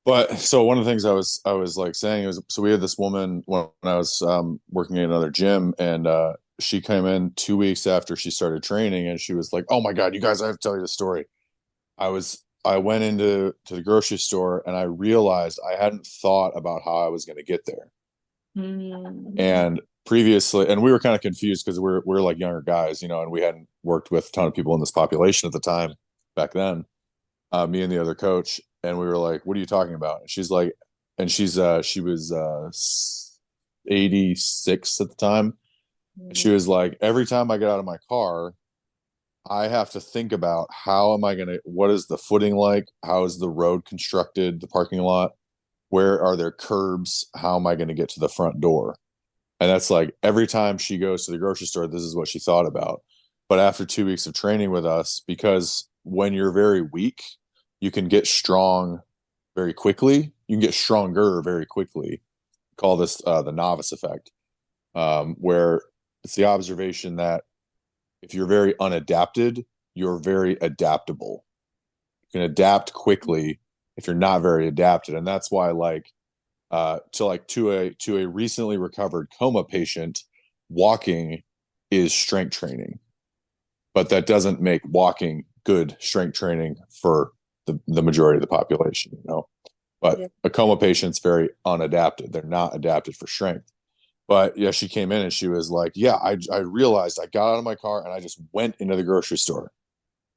But so one of the things I was like saying was, so we had this woman when I was working at another gym, and she came in 2 weeks after she started training, and she was like, "Oh my God, you guys, I have to tell you the story." I went into the grocery store, and I realized I hadn't thought about how I was going to get there. Mm. And previously, and we were kind of confused because we're like younger guys, and we hadn't worked with a ton of people in this population at the time back then. Me and the other coach, and we were like, "What are you talking about?" And she's like, and she was 86 at the time. And she was like, "Every time I get out of my car, I have to think about how am I gonna, what is the footing like? How is the road constructed, the parking lot? Where are there curbs? How am I going to get to the front door?" And that's like every time she goes to the grocery store, this is what she thought about. But after 2 weeks of training with us, because when you're very weak, you can get strong very quickly. You can get stronger very quickly. Call this the novice effect, where it's the observation that if you're very unadapted, you're very adaptable. You can adapt quickly if you're not very adapted, and that's why to a recently recovered coma patient, walking is strength training, but that doesn't make walking good strength training for the majority of the population. But Yeah. a coma patient's very unadapted. They're not adapted for strength. But yeah, she came in and she was like, "Yeah, I realized I got out of my car and I just went into the grocery store."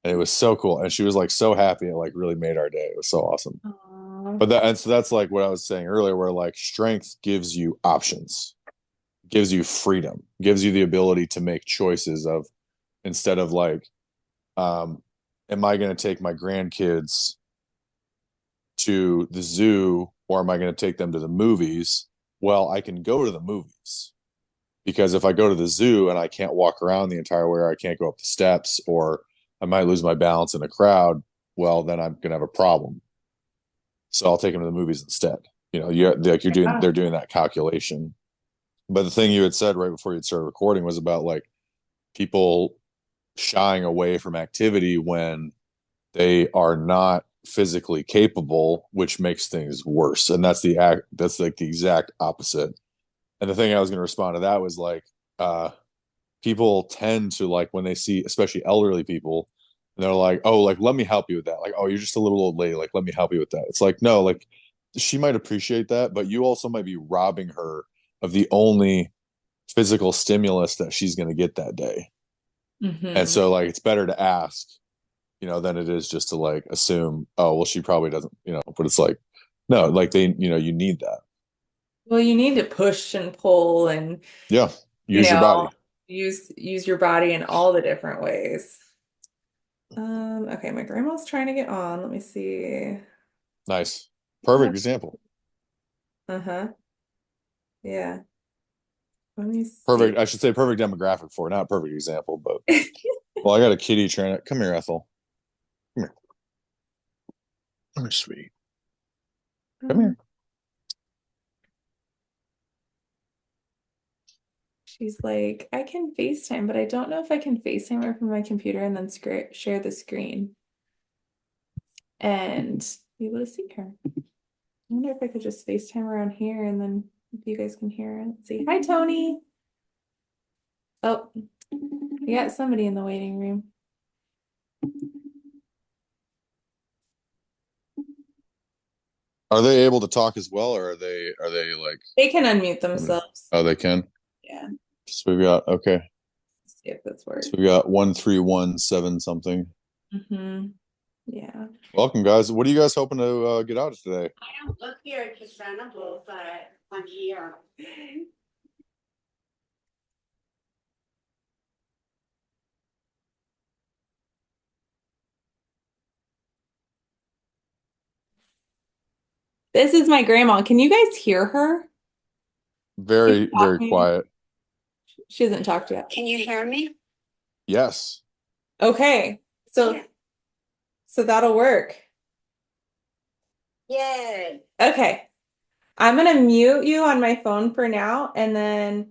And it was so cool. And she was like so happy. It like really made our day. It was so awesome. Aw. And so that's like what I was saying earlier, where like strength gives you options, gives you freedom, gives you the ability to make choices of, instead of like, um, am I going to take my grandkids to the zoo or am I going to take them to the movies? Well, I can go to the movies because if I go to the zoo and I can't walk around the entire way, or I can't go up the steps, or I might lose my balance in a crowd, well, then I'm going to have a problem. So I'll take them to the movies instead. They're doing that calculation. But the thing you had said right before you'd started recording was about like people shying away from activity when they are not physically capable, which makes things worse. And that's like the exact opposite. And the thing I was going to respond to that was like, uh, people tend to like when they see, especially elderly people, and they're like, "Oh, like let me help you with that." Like, "Oh, you're just a little old lady. Like, let me help you with that." It's like, no, like she might appreciate that, but you also might be robbing her of the only physical stimulus that she's going to get that day. And Hmm. so like it's better to ask, than it is just to like assume, "Oh, well, she probably doesn't." But it's like, no, like you need that. Well, you need to push and pull and, Yeah. you Use your know, body. use your body in all the different ways. Okay, my grandma's trying to get on. Let me see. Nice. Perfect example. Uh-huh. Yeah. Let me see. Perfect. I should say perfect demographic for it, not perfect example, but well, I got a kitty trying to come here, Ethel. Come here. Come here, sweetie. Come Um, here. she's like, I can FaceTime, but I don't know if I can FaceTime her from my computer and then share the screen and be able to see her. I wonder if I could just FaceTime her on here and then if you guys can hear her. Let's see. Hi, Tony. Oh, we got somebody in the waiting room. Are they able to talk as well, or are they like? They can unmute themselves. Oh, they can. Yeah. So we got okay. Let's see if this So works. we got 1317 something. Hmm. Yeah. Welcome, guys. What are you guys hoping to get out of today? I don't look very presentable, but I'm here. This is my grandma. Can you guys hear her? Can you Very, talk very maybe? quiet. She hasn't talked yet. Can you hear me? Yes. Okay. So Yeah. so that'll work. Yay. Okay. I'm gonna mute you on my phone for now and then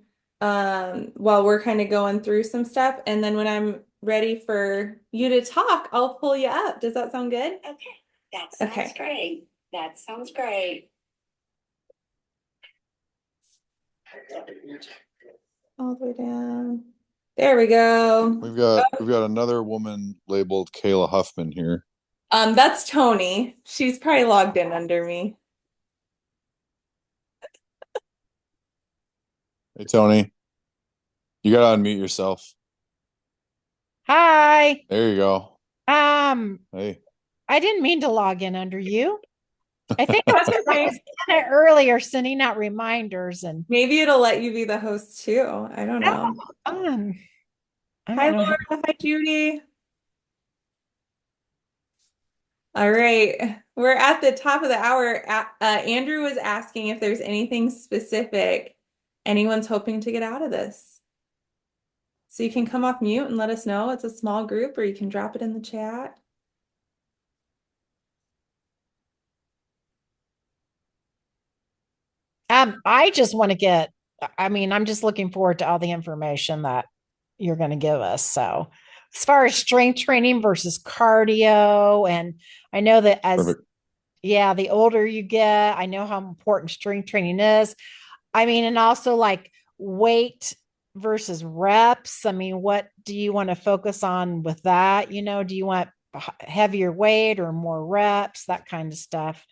while we're kind of going through some stuff and then when I'm ready for you to talk, I'll pull you up. Does that sound good? Okay. That sounds Okay. great. That sounds great. All the way down. There we go. We've got another woman labeled Kayla Huffman here. That's Tony. She's probably logged in under me. Hey Tony, you gotta unmute yourself. Hi. There you go. Um, Hey. I didn't mean to log in under you. I think I That's was okay. kind of earlier sending out reminders and Maybe it'll let you be the host too. I don't know. um, I Hi, don't know how. Laura. Hi, Judy. All right. We're at the top of the hour. Andrew was asking if there's anything specific anyone's hoping to get out of this. So you can come off mute and let us know. It's a small group, or you can drop it in the chat. I just want to get, I mean, I'm just looking forward to all the information that you're going to give us. So, as far as strength training versus cardio, and I know that as, Perfect. yeah, the older you get, I know how important strength training is. I mean, and also like weight versus reps. I mean, what do you want to focus on with that? Do you want heavier weight or more reps, that kind of stuff?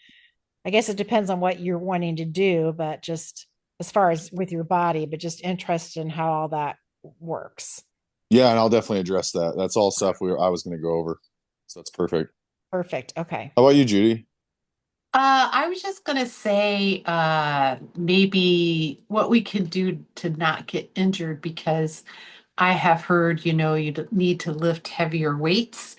I guess it depends on what you're wanting to do, but just as far as with your body, but just interested in how all that works. Yeah, and I'll definitely address that. That's all stuff I was gonna go over. So that's perfect. Perfect. Okay. How about you, Judy? I was just gonna say, maybe what we can do to not get injured because I have heard, need to lift heavier weights.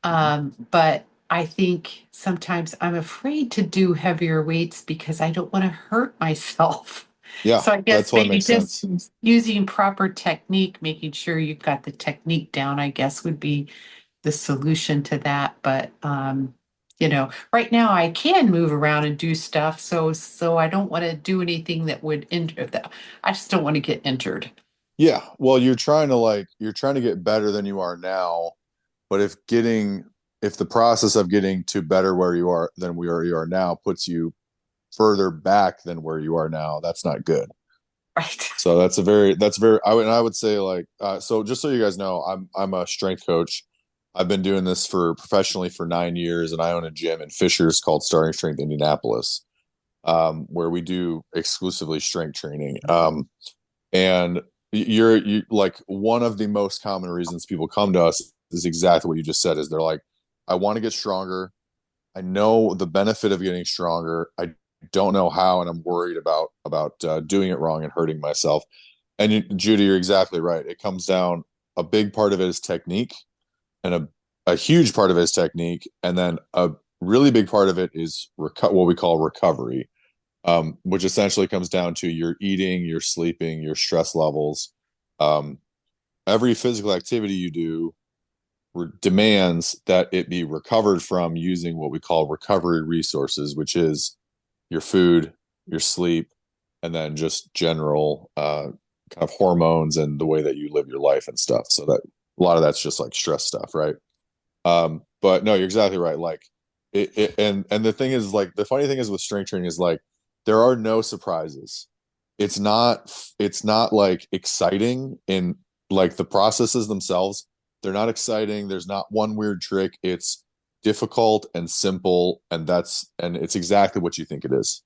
But I think sometimes I'm afraid to do heavier weights because I don't want to hurt myself. Yeah, So I that guess totally maybe makes just sense. using proper technique, making sure you've got the technique down, I guess would be the solution to that. But right now I can move around and do stuff, so I don't want to do anything that would injure that. I just don't want to get injured. Yeah, well, you're trying to get better than you are now, but if the process of getting to better where you are than where you are now puts you further back than where you are now, that's not good. Right. So I would say like so just so you guys know, I'm a strength coach. I've been doing this for professionally for 9 years, and I own a gym in Fishers called Starting Strength Indianapolis, where we do exclusively strength training. And you like one of the most common reasons people come to us is exactly what you just said, is they're like, I want to get stronger. I know the benefit of getting stronger. I don't know how, and I'm worried about doing it wrong and hurting myself. And Judy, you're exactly right. It comes down, a big part of it is technique, and a huge part of it is technique, and then a really big part of it is what we call recovery, which essentially comes down to your eating, your sleeping, your stress levels. Um, every physical activity you do demands that it be recovered from using what we call recovery resources, which is your food, your sleep, and then just general kind of hormones and the way that you live your life and stuff. So that a lot of that's just like stress stuff, right? But no, you're exactly right. Like and the thing is, like, the funny thing is with strength training is like there are no surprises. It's not like exciting in like the processes themselves. They're not exciting. There's not one weird trick. It's difficult and simple, and it's exactly what you think it is.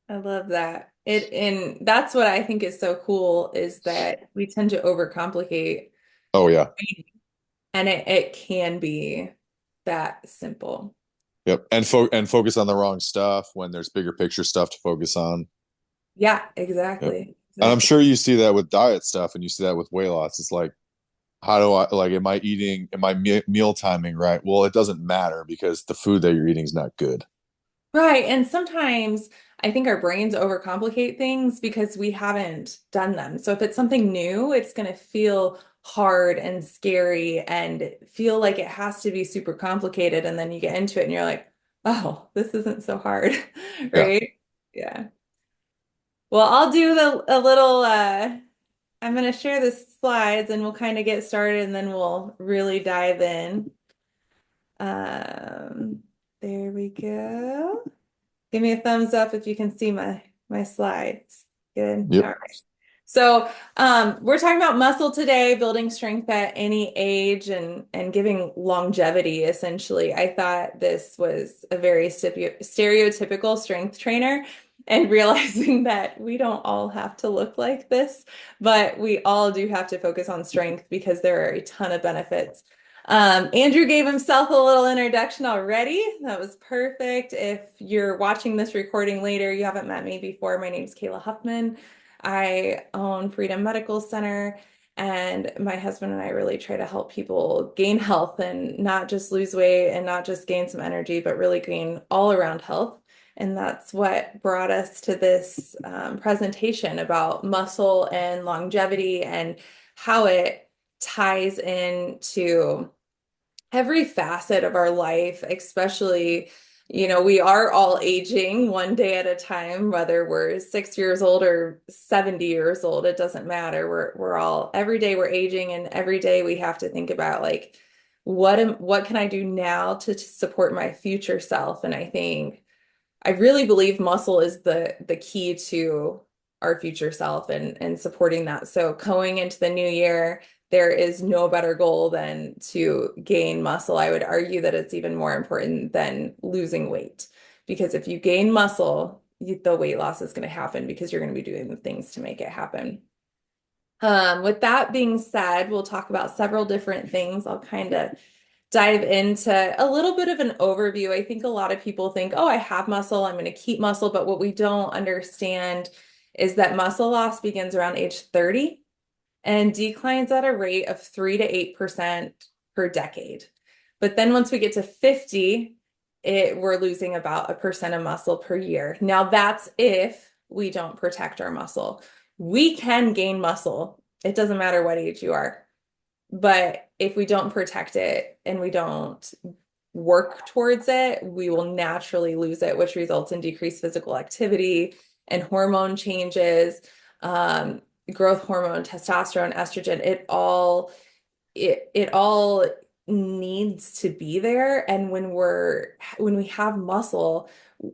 I love that. And that's what I think is so cool is that we tend to overcomplicate, Oh yeah. and it can be that simple. Yep. And focus on the wrong stuff when there's bigger picture stuff to focus on. Yeah, Yep. exactly. And I'm Exactly. sure you see that with diet stuff, and you see that with weight loss. It's like, how do I like, am I meal timing right? Well, it doesn't matter because the food that you're eating is not good. Right. And sometimes I think our brains overcomplicate things because we haven't done them. So if it's something new, it's going to feel hard and scary and feel like it has to be super complicated. And then you get into it and you're like, oh, this isn't so hard. Yeah. Right? Yeah. Well, I'll do a little I'm going to share the slides and we'll kind of get started and then we'll really dive in. There we go. Give me a thumbs up if you can see my slides. Good. Yep. All right. So we're talking about muscle today, building strength at any age and giving longevity, essentially. I thought this was a very stereotypical strength trainer and realizing that we don't all have to look like this, but we all do have to focus on strength because there are a ton of benefits. Andrew gave himself a little introduction already. That was perfect. If you're watching this recording later, you haven't met me before. My name's Kayla Huffman. I own Freedom Medical Center, and my husband and I really try to help people gain health and not just lose weight and not just gain some energy, but really gain all around health. And that's what brought us to this presentation about muscle and longevity and how it ties into every facet of our life, especially, we are all aging one day at a time, whether we're 6 years old or 70 years old, it doesn't matter. We're all every day we're aging, and every day we have to think about like what can I do now to support my future self? And I really believe muscle is the key to our future self and supporting that. So going into the new year, there is no better goal than to gain muscle. I would argue that it's even more important than losing weight, because if you gain muscle, the weight loss is going to happen because you're going to be doing the things to make it happen. With that being said, we'll talk about several different things. I'll kind of dive into a little bit of an overview. I think a lot of people think, oh, I have muscle, I'm going to keep muscle. But what we don't understand is that muscle loss begins around age 30 and declines at a rate of 3 to 8% per decade. But then once we get to 50, we're losing about 1% of muscle per year. Now that's if we don't protect our muscle. We can gain muscle. It doesn't matter what age you are. But if we don't protect it and we don't work towards it, we will naturally lose it, which results in decreased physical activity and hormone changes, growth hormone, testosterone, estrogen. It all needs to be there. And when we have muscle,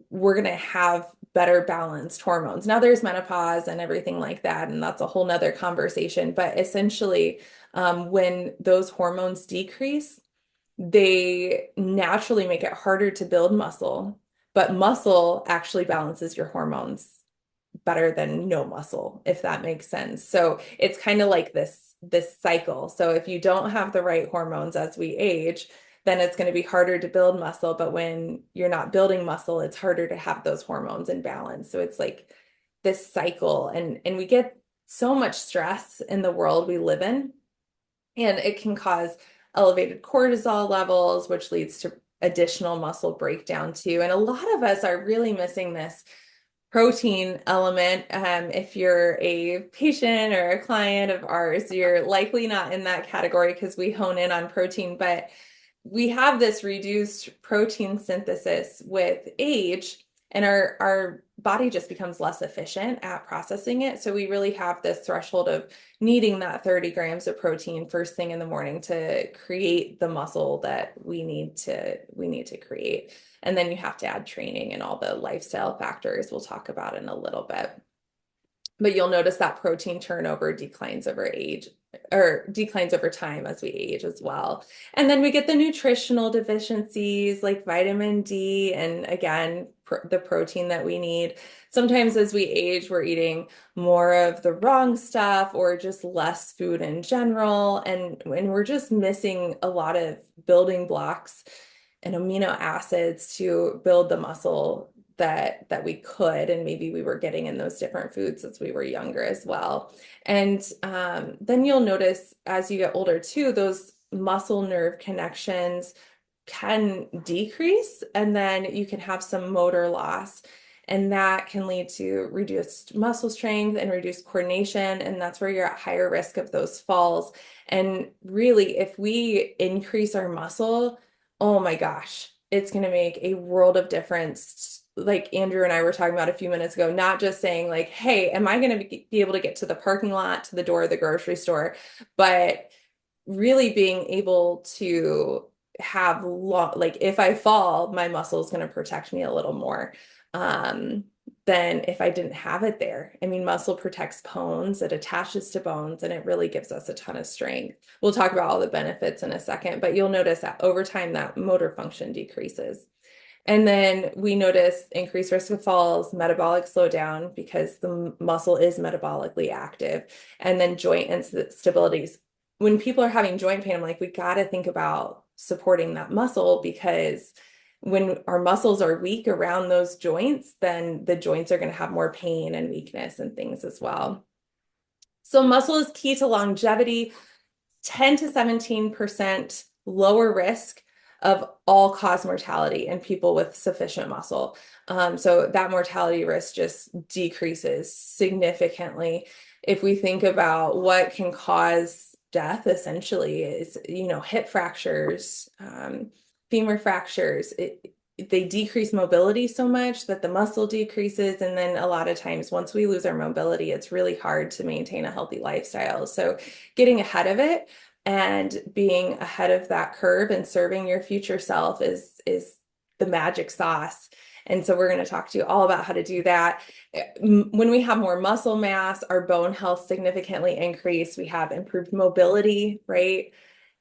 we're going to have better balanced hormones. Now there's menopause and everything like that, and that's a whole nother conversation. But essentially, when those hormones decrease, they naturally make it harder to build muscle, but muscle actually balances your hormones better than no muscle, if that makes sense. So it's kind of like this cycle. So if you don't have the right hormones as we age, then it's going to be harder to build muscle. But when you're not building muscle, it's harder to have those hormones in balance. So it's like this cycle, and we get so much stress in the world we live in, and it can cause elevated cortisol levels, which leads to additional muscle breakdown too. And a lot of us are really missing this protein element. If you're a patient or a client of ours, you're likely not in that category because we hone in on protein, but we have this reduced protein synthesis with age, and our body just becomes less efficient at processing it. So we really have this threshold of needing that 30 grams of protein first thing in the morning to create the muscle that we need to create. And then you have to add training and all the lifestyle factors we'll talk about in a little bit. But you'll notice that protein turnover declines over age, or declines over time as we age as well. And then we get the nutritional deficiencies like vitamin D, and again, the protein that we need. Sometimes as we age, we're eating more of the wrong stuff or just less food in general. And we're just missing a lot of building blocks and amino acids to build the muscle that we could, and maybe we were getting in those different foods as we were younger as well. And then you'll notice as you get older too, those muscle nerve connections can decrease, and then you can have some motor loss, and that can lead to reduced muscle strength and reduced coordination, and that's where you're at higher risk of those falls. And really, if we increase our muscle, oh my gosh, it's going to make a world of difference. Like Andrew and I were talking about a few minutes ago, not just saying like, hey, am I going to be able to get to the parking lot, to the door of the grocery store, but really being able to have like if I fall, my muscle is going to protect me a little more than if I didn't have it there. I mean, muscle protects bones, it attaches to bones, and it really gives us a ton of strength. We'll talk about all the benefits in a second, but you'll notice that over time that motor function decreases. And then we notice increased risk of falls, metabolic slowdown because the muscle is metabolically active, and then joint instabilities. When people are having joint pain, I'm like, we got to think about supporting that muscle because when our muscles are weak around those joints, then the joints are going to have more pain and weakness and things as well. So muscle is key to longevity, 10 to 17% lower risk of all-cause mortality in people with sufficient muscle. So that mortality risk just decreases significantly. If we think about what can cause death, essentially, is, hip fractures, femur fractures. They decrease mobility so much that the muscle decreases. And then a lot of times, once we lose our mobility, it's really hard to maintain a healthy lifestyle. So getting ahead of it and being ahead of that curve and serving your future self is the magic sauce. And so we're going to talk to you all about how to do that. When we have more muscle mass, our bone health significantly increase. We have improved mobility, right?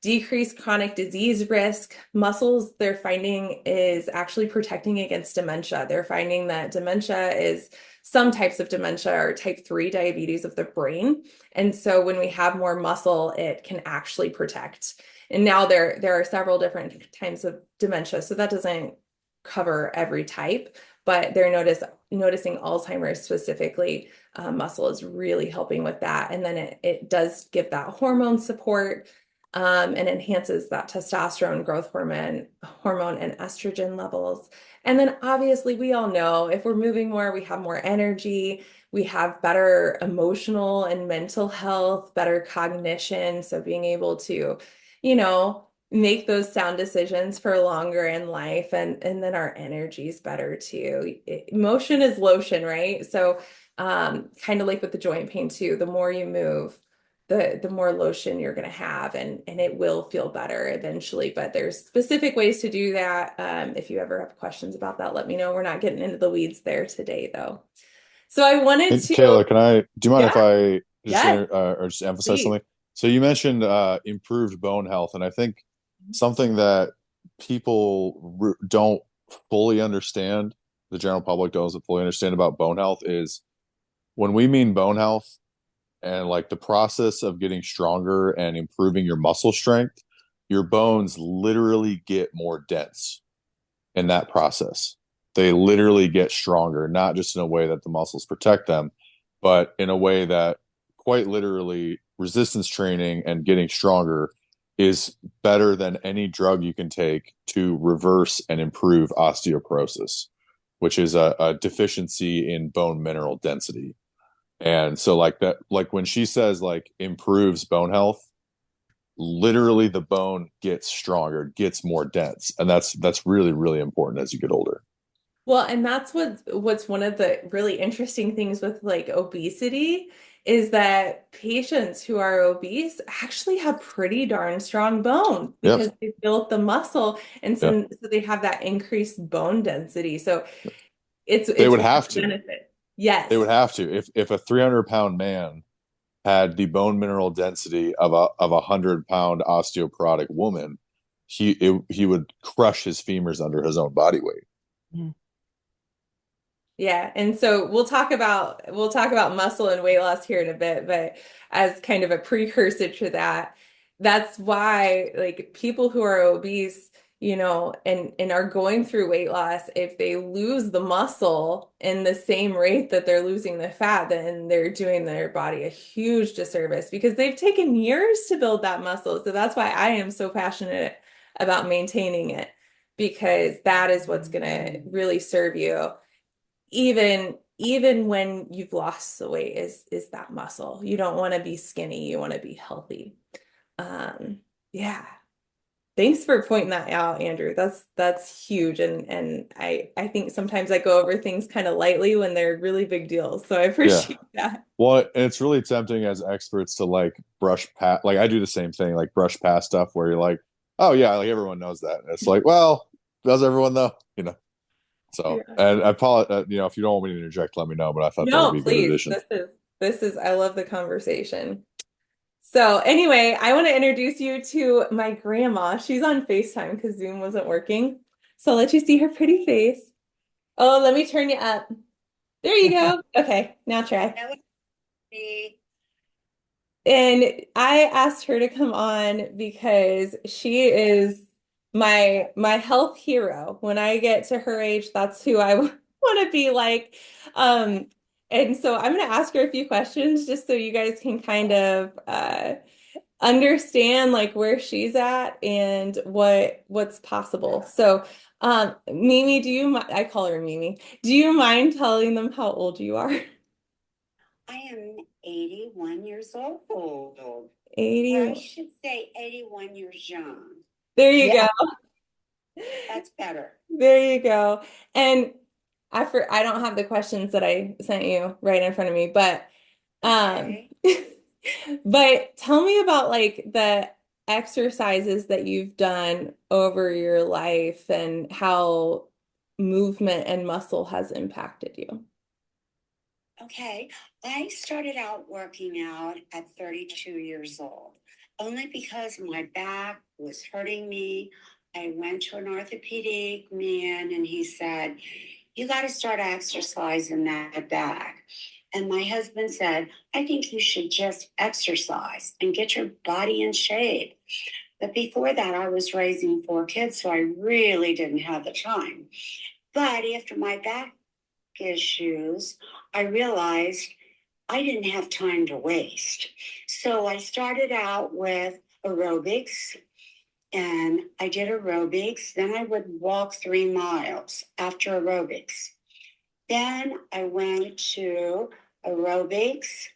Decreased chronic disease risk. Muscles, they're finding, is actually protecting against dementia. They're finding that dementia is some types of dementia are type 3 diabetes of the brain. And so when we have more muscle, it can actually protect. And now there are several different types of dementia. So that doesn't cover every type, but they're noticing Alzheimer's specifically. Muscle is really helping with that. And then it does give that hormone support. And enhances that testosterone growth hormone and estrogen levels. And then obviously we all know if we're moving more, we have more energy, we have better emotional and mental health, better cognition. So being able to, make those sound decisions for longer in life, and then our energy is better too. Motion is lotion, right? So kind of like with the joint pain too, the more you move, the more lotion you're going to have, and it will feel better eventually. But there's specific ways to do that. If you ever have questions about that, let me know. We're not getting into the weeds there today, though. So I wanted And to, Kayla, do you mind if yeah, I just yes, or just emphasize please. something? So you mentioned improved bone health, and I think something that people don't fully understand, the general public doesn't fully understand about bone health, is when we mean bone health and like the process of getting stronger and improving your muscle strength, your bones literally get more dense in that process. They literally get stronger, not just in a way that the muscles protect them, but in a way that quite literally resistance training and getting stronger is better than any drug you can take to reverse and improve osteoporosis, which is a deficiency in bone mineral density. And so like that, like when she says like improves bone health, literally the bone gets stronger, gets more dense. And that's really, really important as you get older. Well, and that's what's one of the really interesting things with like obesity is that patients who are obese actually have pretty darn strong bones Yep. because they built the muscle, and Yep. so they have that increased bone density. So it's They would a have to. benefit. Yes. They would have to. If a 300-pound man had the bone mineral density of a 100-pound osteoporotic woman, he would crush his femurs under his own body weight. Mm. Yeah, and so we'll talk about muscle and weight loss here in a bit, but as kind of a precursor to that, that's why like people who are obese, and are going through weight loss, if they lose the muscle in the same rate that they're losing the fat, then they're doing their body a huge disservice because they've taken years to build that muscle. So that's why I am so passionate about maintaining it, because that is what's going to really serve you even when you've lost the weight is that muscle. You don't want to be skinny, you want to be healthy. Yeah. Thanks for pointing that out, Andrew. That's huge. And I think sometimes I go over things kind of lightly when they're really big deals. So I appreciate that. Well, and it's really tempting as experts to like brush past, like I do the same thing, like brush past stuff where you're like, Oh yeah, like everyone knows that. It's like, well, does everyone though? You know. So, Yeah. and I apologize, you know, if you don't want me to interject, let me know, but I thought that would No, be a good please. addition. This is I love the conversation. So anyway, I want to introduce you to my grandma. She's on FaceTime because Zoom wasn't working. So I'll let you see her pretty face. Oh, let me turn you up. There you go. Okay, now try. That would be, And I asked her to come on because she is my health hero. When I get to her age, that's who I want to be like. Um, and so I'm going to ask her a few questions just so you guys can kind of understand like where she's at and what's possible. So, Mimi, I call her Mimi. Do you mind telling them how old you are? I am 81 years old. Or 80. I should say 81 years young. There you Yeah. go. That's better. There you go. And I don't have the questions that I sent you right in front of me, but Okay. but tell me about like the exercises that you've done over your life and how movement and muscle has impacted you. Okay. I started out working out at 32 years old, only because my back was hurting me. I went to an orthopedic man and he said, "You got to start exercising that back." And my husband said, "I think you should just exercise and get your body in shape." But before that, I was raising 4 kids, so I really didn't have the time. But after my back issues, I realized I didn't have time to waste. So I started out with aerobics and I did aerobics. Then I would walk 3 miles after aerobics. Then I went to aerobics,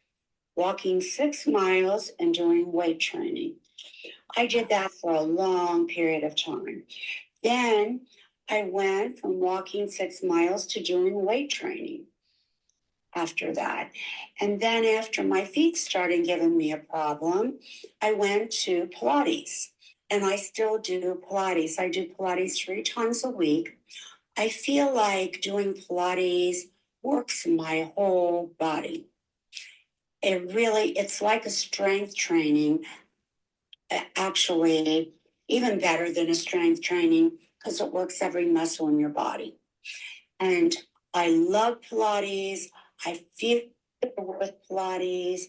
walking 6 miles and doing weight training. I did that for a long period of time. Then I went from walking 6 miles to doing weight training after that. And then after my feet started giving me a problem, I went to Pilates. And I still do Pilates. I do Pilates 3 times a week. I feel like doing Pilates works my whole body. It's like a strength training, actually, even better than a strength training because it works every muscle in your body. And I love Pilates. I feel with Pilates.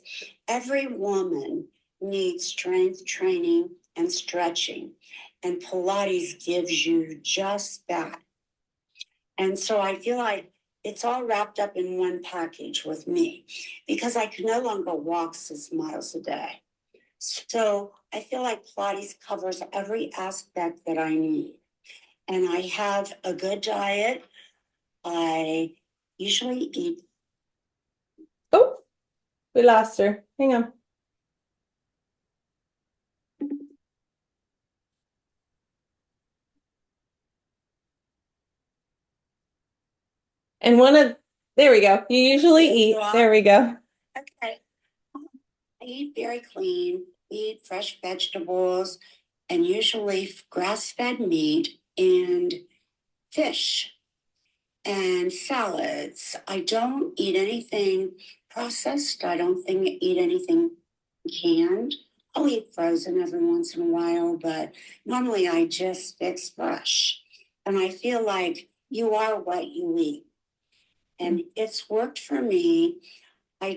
Every woman needs strength training and stretching, and Pilates gives you just that. And so I feel like it's all wrapped up in one package with me because I can no longer walk 6 miles a day. So I feel like Pilates covers every aspect that I need. And I have a good diet. I usually eat. Oh, we lost her. Hang on. And there we go. You usually There eat. you are. There we go. Okay. I eat very clean, eat fresh vegetables, and usually grass-fed meat and fish and salads. I don't eat anything processed. I don't eat anything canned. I'll eat frozen every once in a while, but normally I just fix fresh. And I feel like you are what you eat. And it's worked for me. I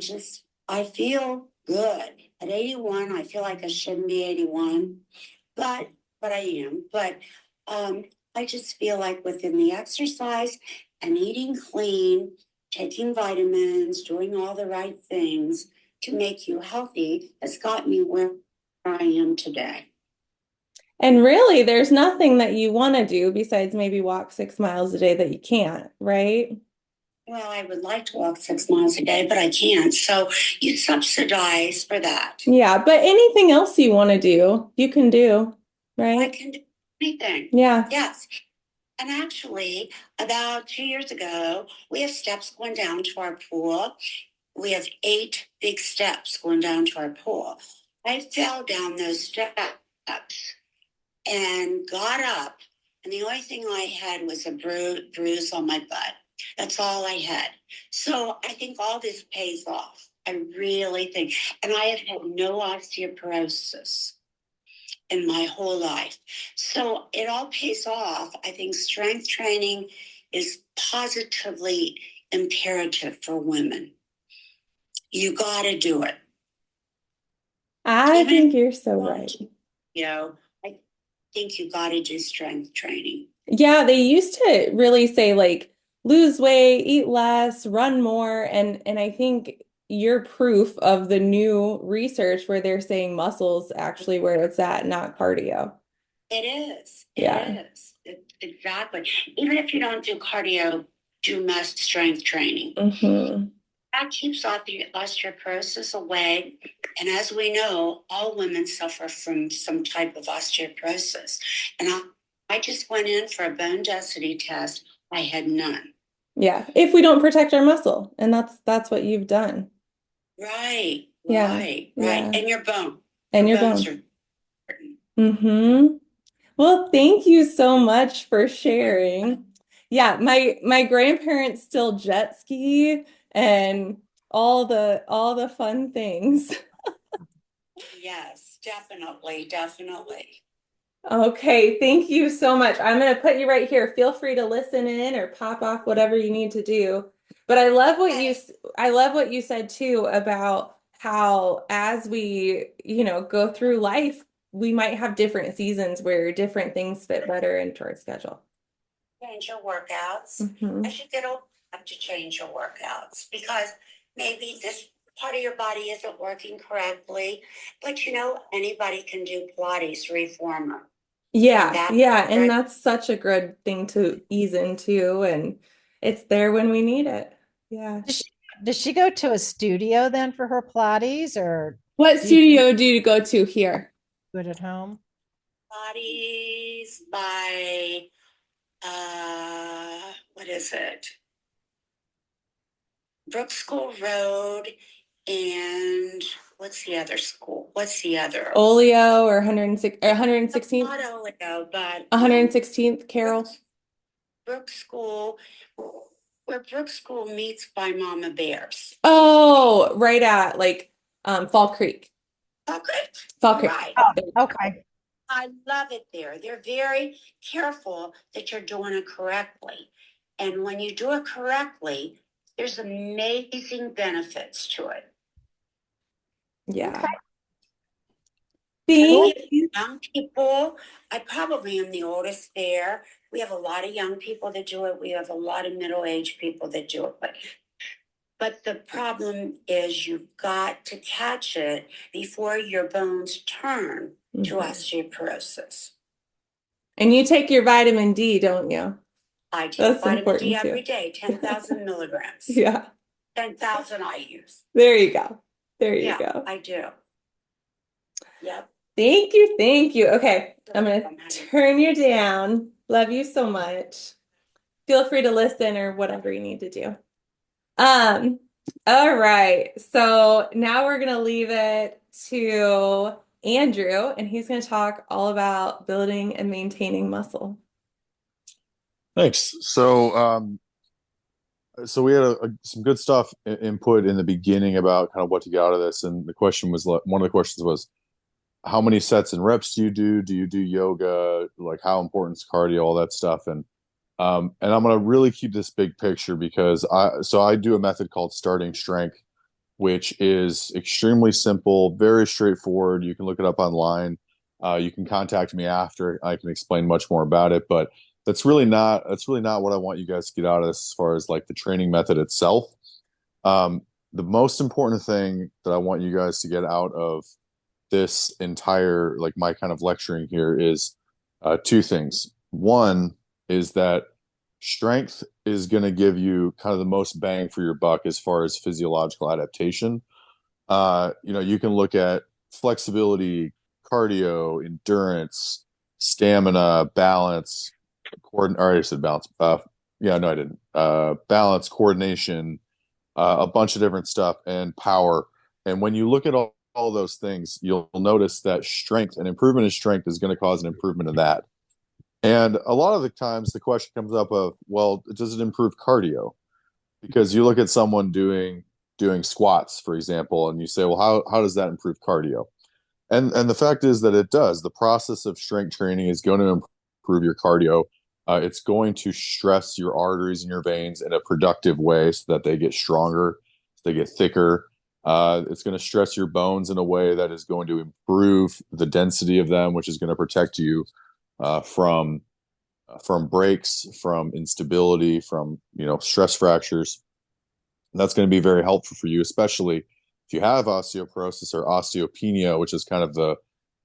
feel good. At 81, I feel like I shouldn't be 81, but I am. But I just feel like within the exercise and eating clean, taking vitamins, doing all the right things to make you healthy has got me where I am today. And really, there's nothing that you want to do besides maybe walk 6 miles a day that you can't, right? Well, I would like to walk 6 miles a day, but I can't. So you subsidize for that. Yeah, but anything else you want to do, you can do, I right? can do anything. Yeah. Yes. And actually, about 2 years ago, we have steps going down to our pool. We have 8 big steps going down to our pool. I fell down those steps and got up. And the only thing I had was a bruise on my butt. That's all I had. So I think all this pays off. I really think. And I have had no osteoporosis in my whole life. So it all pays off. I think strength training is positively imperative for women. You got to do it. I Even think if you're so you right. want to, I think you got to do strength training. Yeah, they used to really say like lose weight, eat less, run more, and I think you're proof of the new research where they're saying muscles actually where it's at, not cardio. It is. Yeah. It is. Exactly. Even if you don't do cardio, do most strength training. Mm-hmm. That keeps osteoporosis away. And as we know, all women suffer from some type of osteoporosis. And I just went in for a bone density test. I had none. Yeah, if we don't protect our muscle, and that's what you've done. Right. Yeah. Right. Yeah. And your bone. And your bones bone. are important. Mm-hmm. Well, thank you so much for sharing. Yeah, my grandparents still jet ski and all the fun things. Yes, definitely. Definitely. Okay, thank you so much. I'm going to put you right here. Feel free to listen in or pop off whatever you need to do. But I love what you said too about how as we, go through life, we might have different seasons where different things fit better into our schedule. Change your workouts. Mhm. As you get older, you have to change your workouts because maybe this part of your body isn't working correctly. But anybody can do Pilates reformer. Yeah, yeah, and That that's such a good thing to ease into, and it's there when we need it. Yeah. Does she go to a studio then for her Pilates, or What do you studio do you go to here? do it at home? Pilates by what is it? Brook School Road and what's the other school? What's the other? Oleo or 106 or 116th? Not Oleo, but 116th Carol. Brook School, where Brook School meets by Mama Bear's. Oh, right at like Fall Creek. Okay. Fall Creek. Right. Okay. I love it there. They're very careful that you're doing it correctly. And when you do it correctly, there's amazing benefits to it. Yeah. Okay. Thank you. Young people, I probably am the oldest there. We have a lot of young people that do it. We have a lot of middle-aged people that do it. But the problem is you've got to catch it before your bones turn to osteoporosis. And you take your vitamin D, don't you? I take That's vitamin D important too. every day, 10,000 milligrams. Yeah. 10,000 I use. There you go. There you Yeah, go. I do. Yep. Thank you. Thank you. Okay, I'm gonna turn you down. Love you so much. Feel free to listen or whatever you need to do. All right. So now we're gonna leave it to Andrew, and he's gonna talk all about building and maintaining muscle. Thanks. So we had some good stuff input in the beginning about kind of what to get out of this, and the question was one of the questions was, how many sets and reps do you do? Do you do yoga? Like, how important is cardio? All that stuff, and I'm gonna really keep this big picture because I do a method called starting strength, which is extremely simple, very straightforward. You can look it up online. You can contact me after. I can explain much more about it, but that's really not what I want you guys to get out of this as far as like the training method itself. The most important thing that I want you guys to get out of this entire like my kind of lecturing here is two things. One is that strength is going to give you kind of the most bang for your buck as far as physiological adaptation. You can look at flexibility, cardio, endurance, stamina, balance, I already said balance. Yeah, no, I didn't. Balance, coordination, a bunch of different stuff, and power. And when you look at all all those things, you'll notice that strength, an improvement in strength is going to cause an improvement in that. And a lot of the times the question comes up of, well, does it improve cardio? Because you look at someone doing squats, for example, and you say, well, how does that improve cardio? And the fact is that it does. The process of strength training is going to improve your cardio. It's going to stress your arteries and your veins in a productive way so that they get stronger, so they get thicker. It's going to stress your bones in a way that is going to improve the density of them, which is going to protect you from breaks, from instability, from stress fractures. And that's going to be very helpful for you, especially if you have osteoporosis or osteopenia, which is kind of the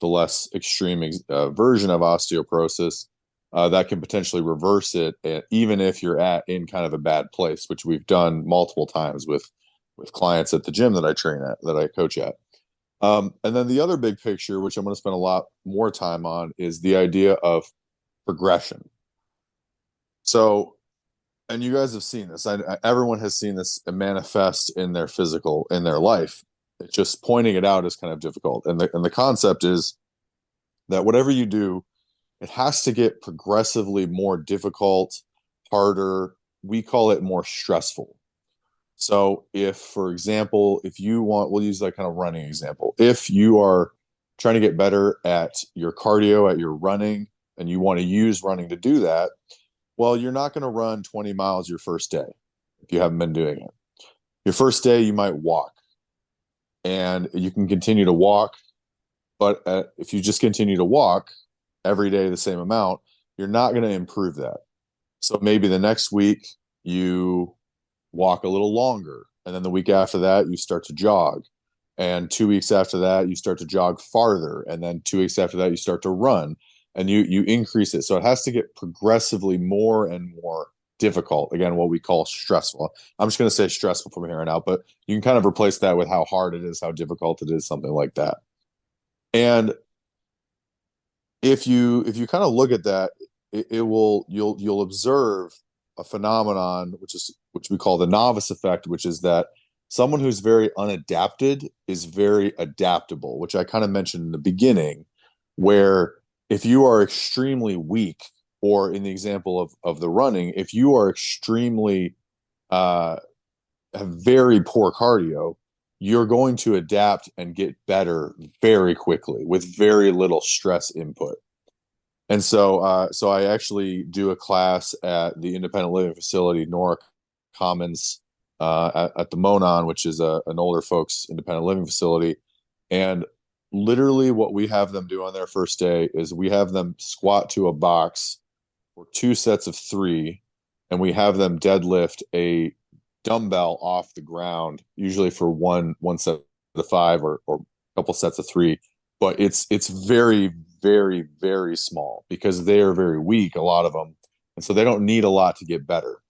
less extreme version of osteoporosis. That can potentially reverse it, even if you're in kind of a bad place, which we've done multiple times with clients at the gym that I train at, that I coach at. And then the other big picture, which I'm going to spend a lot more time on, is the idea of progression. So, and you guys have seen this. Everyone has seen this manifest in their physical, in their life. It's just pointing it out is kind of difficult. And the concept is that whatever you do, it has to get progressively more difficult, harder. We call it more stressful. So if, for example, we'll use that kind of running example. If you are trying to get better at your cardio, at your running, and you want to use running to do that, well, you're not going to run 20 miles your first day if you haven't been doing it. Your first day, you might walk, and you can continue to walk. But if you just continue to walk every day the same amount, you're not going to improve that. So maybe the next week you walk a little longer, and then the week after that you start to jog, and 2 weeks after that you start to jog farther, and then 2 weeks after that you start to run, and you increase it. So it has to get progressively more and more difficult. Again, what we call stressful. I'm just going to say stressful from here on out, but you can kind of replace that with how hard it is, how difficult it is, something like that. And if you kind of look at that, you'll observe a phenomenon which we call the novice effect, which is that someone who's very unadapted is very adaptable, which I kind of mentioned in the beginning, where if you are extremely weak, or in the example of the running, if you are extremely have very poor cardio, you're going to adapt and get better very quickly with very little stress input. And so I actually do a class at the independent living facility, Nora Commons, at the Monon, which is an older folks independent living facility. And literally what we have them do on their first day is we have them squat to a box for 2 sets of 3, and we have them deadlift a dumbbell off the ground, usually for one set of 5 or a couple sets of 3. But it's very, very, very small because they are very weak, a lot of them. And so they don't need a lot to get better,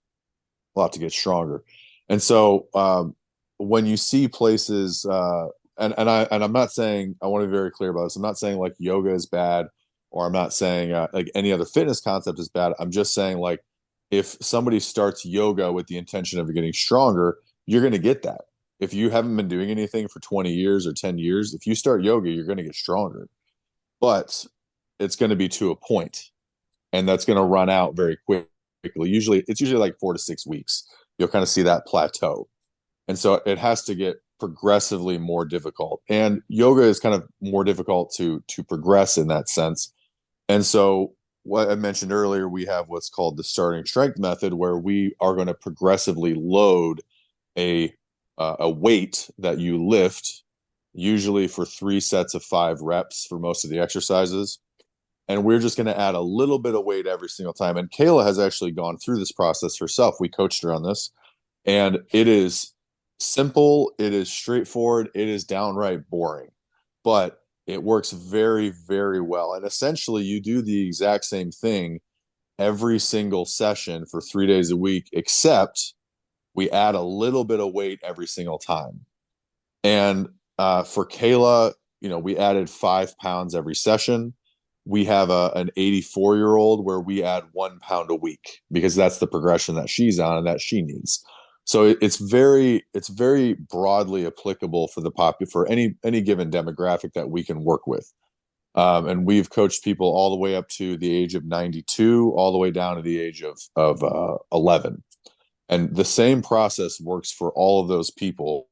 a lot to get stronger. And so when you see places, and I'm not saying, I want to be very clear about this, I'm not saying like yoga is bad, or I'm not saying like any other fitness concept is bad. I'm just saying, like, if somebody starts yoga with the intention of getting stronger, you're going to get that. If you haven't been doing anything for 20 years or 10 years, if you start yoga, you're going to get stronger. But it's going to be to a point, and that's going to run out very quickly. It's usually like 4 to 6 weeks. You'll kind of see that plateau. And so it has to get progressively more difficult. And yoga is kind of more difficult to progress in that sense. And so what I mentioned earlier, we have what's called the starting strength method, where we are going to progressively load a weight that you lift, usually for 3 sets of 5 reps for most of the exercises. And we're just going to add a little bit of weight every single time. And Kayla has actually gone through this process herself. We coached her on this, and it is simple. It is straightforward. It is downright boring, but it works very, very well. And essentially you do the exact same thing every single session for 3 days a week, except we add a little bit of weight every single time. And for Kayla, we added 5 pounds every session. We have an 84-year-old where we add 1 pound a week, because that's the progression that she's on and that she needs. So it's very broadly applicable for for any given demographic that we can work with. And we've coached people all the way up to the age of 92, all the way down to the age of 11. And the same process works for all of those people.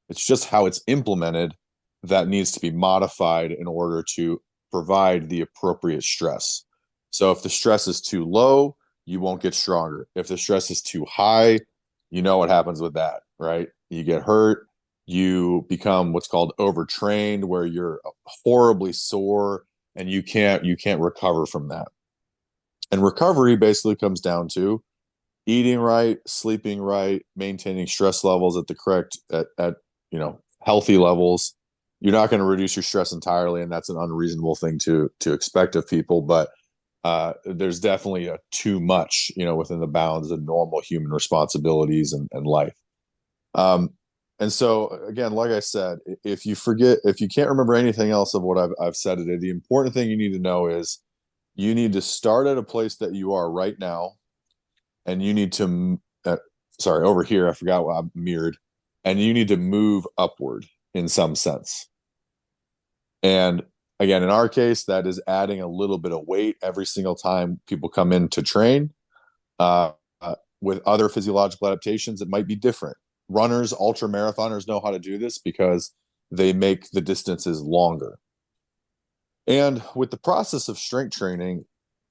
It's just how it's implemented that needs to be modified in order to provide the appropriate stress. So if the stress is too low, you won't get stronger. If the stress is too high, you know what happens with that, right? You get hurt, you become what's called overtrained, where you're horribly sore and you can't recover from that. And recovery basically comes down to eating right, sleeping right, maintaining stress levels at the correct at healthy levels. You're not going to reduce your stress entirely, and that's an unreasonable thing to expect of people, but there's definitely a too much, within the bounds of normal human responsibilities and life. And so again, like I said, if you can't remember anything else of what I've said today, the important thing you need to know is you need to start at a place that you are right now, and you need to, sorry, over here, I forgot what I mirrored, and you need to move upward in some sense. And again, in our case, that is adding a little bit of weight every single time people come in to train. With other physiological adaptations, it might be different. Runners, ultra marathoners know how to do this because they make the distances longer. And with the process of strength training,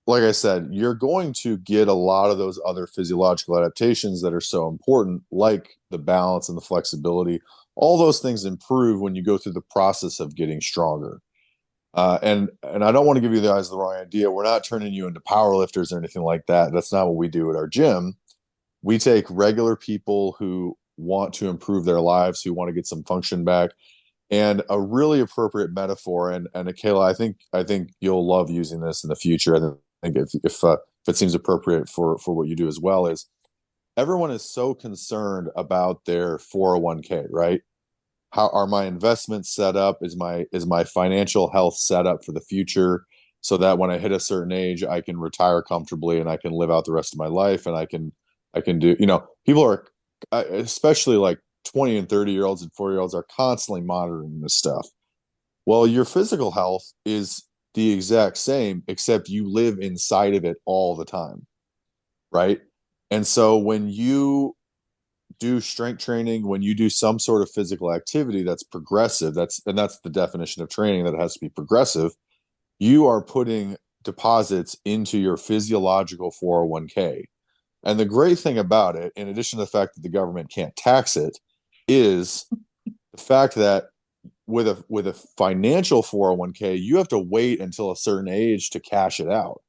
like I said, you're going to get a lot of those other physiological adaptations that are so important, like the balance and the flexibility. All those things improve when you go through the process of getting stronger. And I don't want to give you guys the wrong idea. We're not turning you into power lifters or anything like that. That's not what we do at our gym. We take regular people who want to improve their lives, who want to get some function back. And a really appropriate metaphor, and Akela, I think you'll love using this in the future. I think if it seems appropriate for what you do as well, is everyone is so concerned about their 401k, right? How are my investments set up? Is my financial health set up for the future, so that when I hit a certain age, I can retire comfortably and I can live out the rest of my life, and I can do, people are, especially like 20 and 30-year-olds and 40-year-olds, are constantly monitoring this stuff. Well, your physical health is the exact same, except you live inside of it all the time, right? And so when you do strength training, when you do some sort of physical activity that's progressive, that's the definition of training, that it has to be progressive, you are putting deposits into your physiological 401k. And the great thing about it, in addition to the fact that the government can't tax it, is the fact that with a financial 401k, you have to wait until a certain age to cash it out.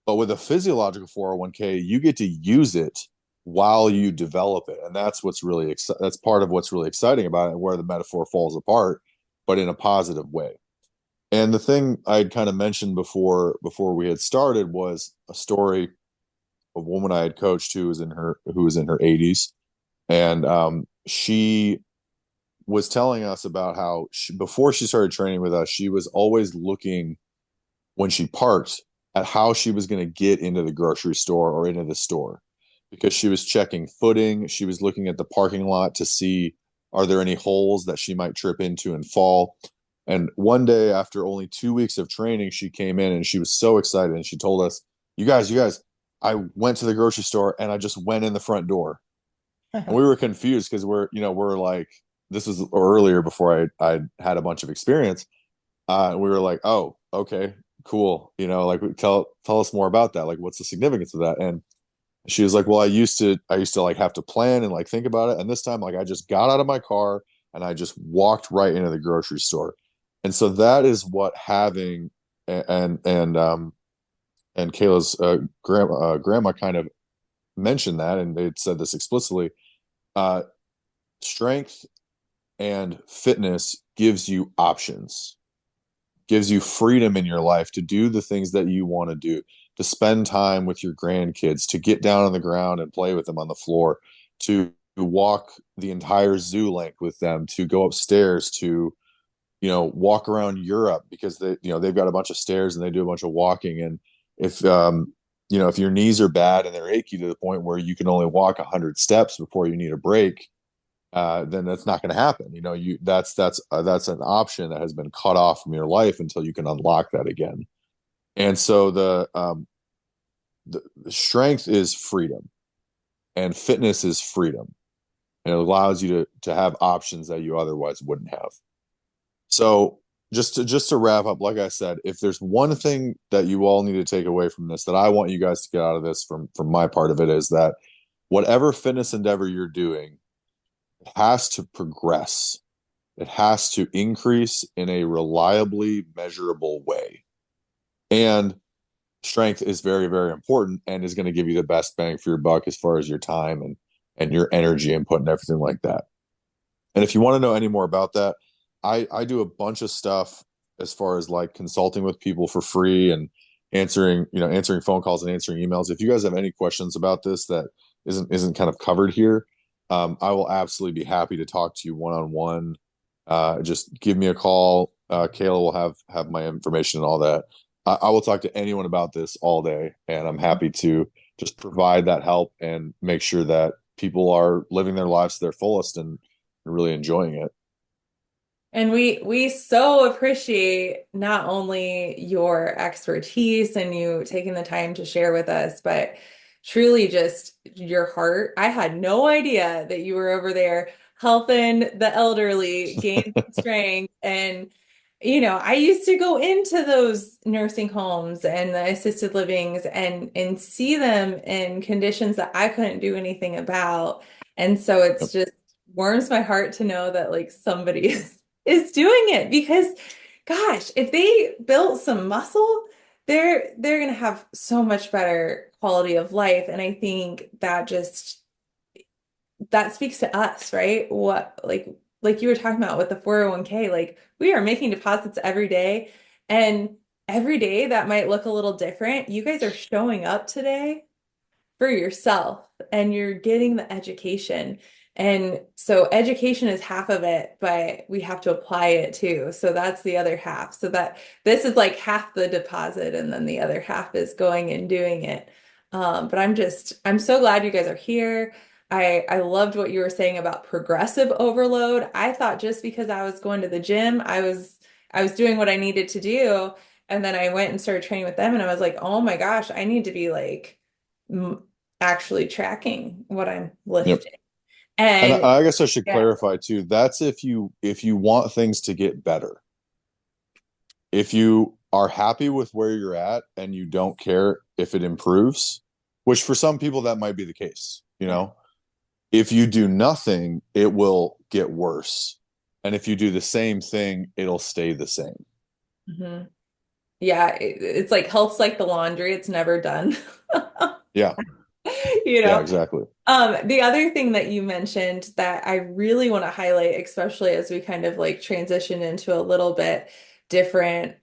But with a physiological 401k, you get to use it while you develop it. And that's that's part of what's really exciting about it, and where the metaphor falls apart, but in a positive way. And the thing I'd kind of mentioned before we had started was a story of a woman I had coached who was in her 80s. And she was telling us about how before she started training with us, she was always looking, when she parked, at how she was going to get into the grocery store or into the store, because she was checking footing. She was looking at the parking lot to see, are there any holes that she might trip into and fall. And one day, after only 2 weeks of training, she came in and she was so excited, and she told us, you guys, I went to the grocery store and I just went in the front door. And we were confused because we're like, this was earlier before I had a bunch of experience. And we were like, oh, okay, cool. Like, tell us more about that. Like, what's the significance of that? And she was like, well, I used to like have to plan and like think about it. And this time, like, I just got out of my car and I just walked right into the grocery store. And so that is what having, and Kayla's grandma kind of mentioned that, and they'd said this explicitly. Strength and fitness gives you options, gives you freedom in your life to do the things that you want to do, to spend time with your grandkids, to get down on the ground and play with them on the floor, to walk the entire zoo length with them, to go upstairs, to walk around Europe, because they've got a bunch of stairs and they do a bunch of walking. And if if your knees are bad and they're achy to the point where you can only walk 100 steps before you need a break, then that's not going to happen. That's an option that has been cut off from your life until you can unlock that again. And so the strength is freedom, and fitness is freedom, and it allows you to have options that you otherwise wouldn't have. So just to wrap up, like I said, if there's one thing that you all need to take away from this, that I want you guys to get out of this from my part of it, is that whatever fitness endeavor you're doing, it has to progress. It has to increase in a reliably measurable way. And strength is very, very important and is going to give you the best bang for your buck as far as your time and your energy input and everything like that. And if you want to know any more about that, I do a bunch of stuff as far as like consulting with people for free and answering phone calls and answering emails. If you guys have any questions about this that isn't kind of covered here, I will absolutely be happy to talk to you one-on-one. Just give me a call. Kayla will have my information and all that. I will talk to anyone about this all day, and I'm happy to just provide that help and make sure that people are living their lives to their fullest and really enjoying it. And we so appreciate not only your expertise and you taking the time to share with us, but truly just your heart. I had no idea that you were over there helping the elderly gain strength. And, I used to go into those nursing homes and the assisted livings and see them in conditions that I couldn't do anything about. And so it's just warms my heart to know that like somebody is doing it, because gosh, if they built some muscle, they're gonna have so much better quality of life. And I think that speaks to us, right? What like you were talking about with the 401k, like we are making deposits every day, and every day that might look a little different. You guys are showing up today for yourself and you're getting the education. And so education is half of it, but we have to apply it too. So that's the other half. So that this is like half the deposit, and then the other half is going and doing it. But I'm so glad you guys are here. I loved what you were saying about progressive overload. I thought just because I was going to the gym, I was doing what I needed to do. And then I went and started training with them, and I was like, oh my gosh, I need to be like actually tracking what I'm Yep. lifting. And And I guess I should yeah, clarify too. That's if you want things to get better. If you are happy with where you're at and you don't care if it improves, which for some people that might be the case, if you do nothing, it will get worse. And if you do the same thing, it'll stay the same. mhm. Yeah, it's like health's like the laundry, it's never done. Yeah. You Yeah, know, exactly. the other thing that you mentioned that I really want to highlight, especially as we kind of like transition into a little bit different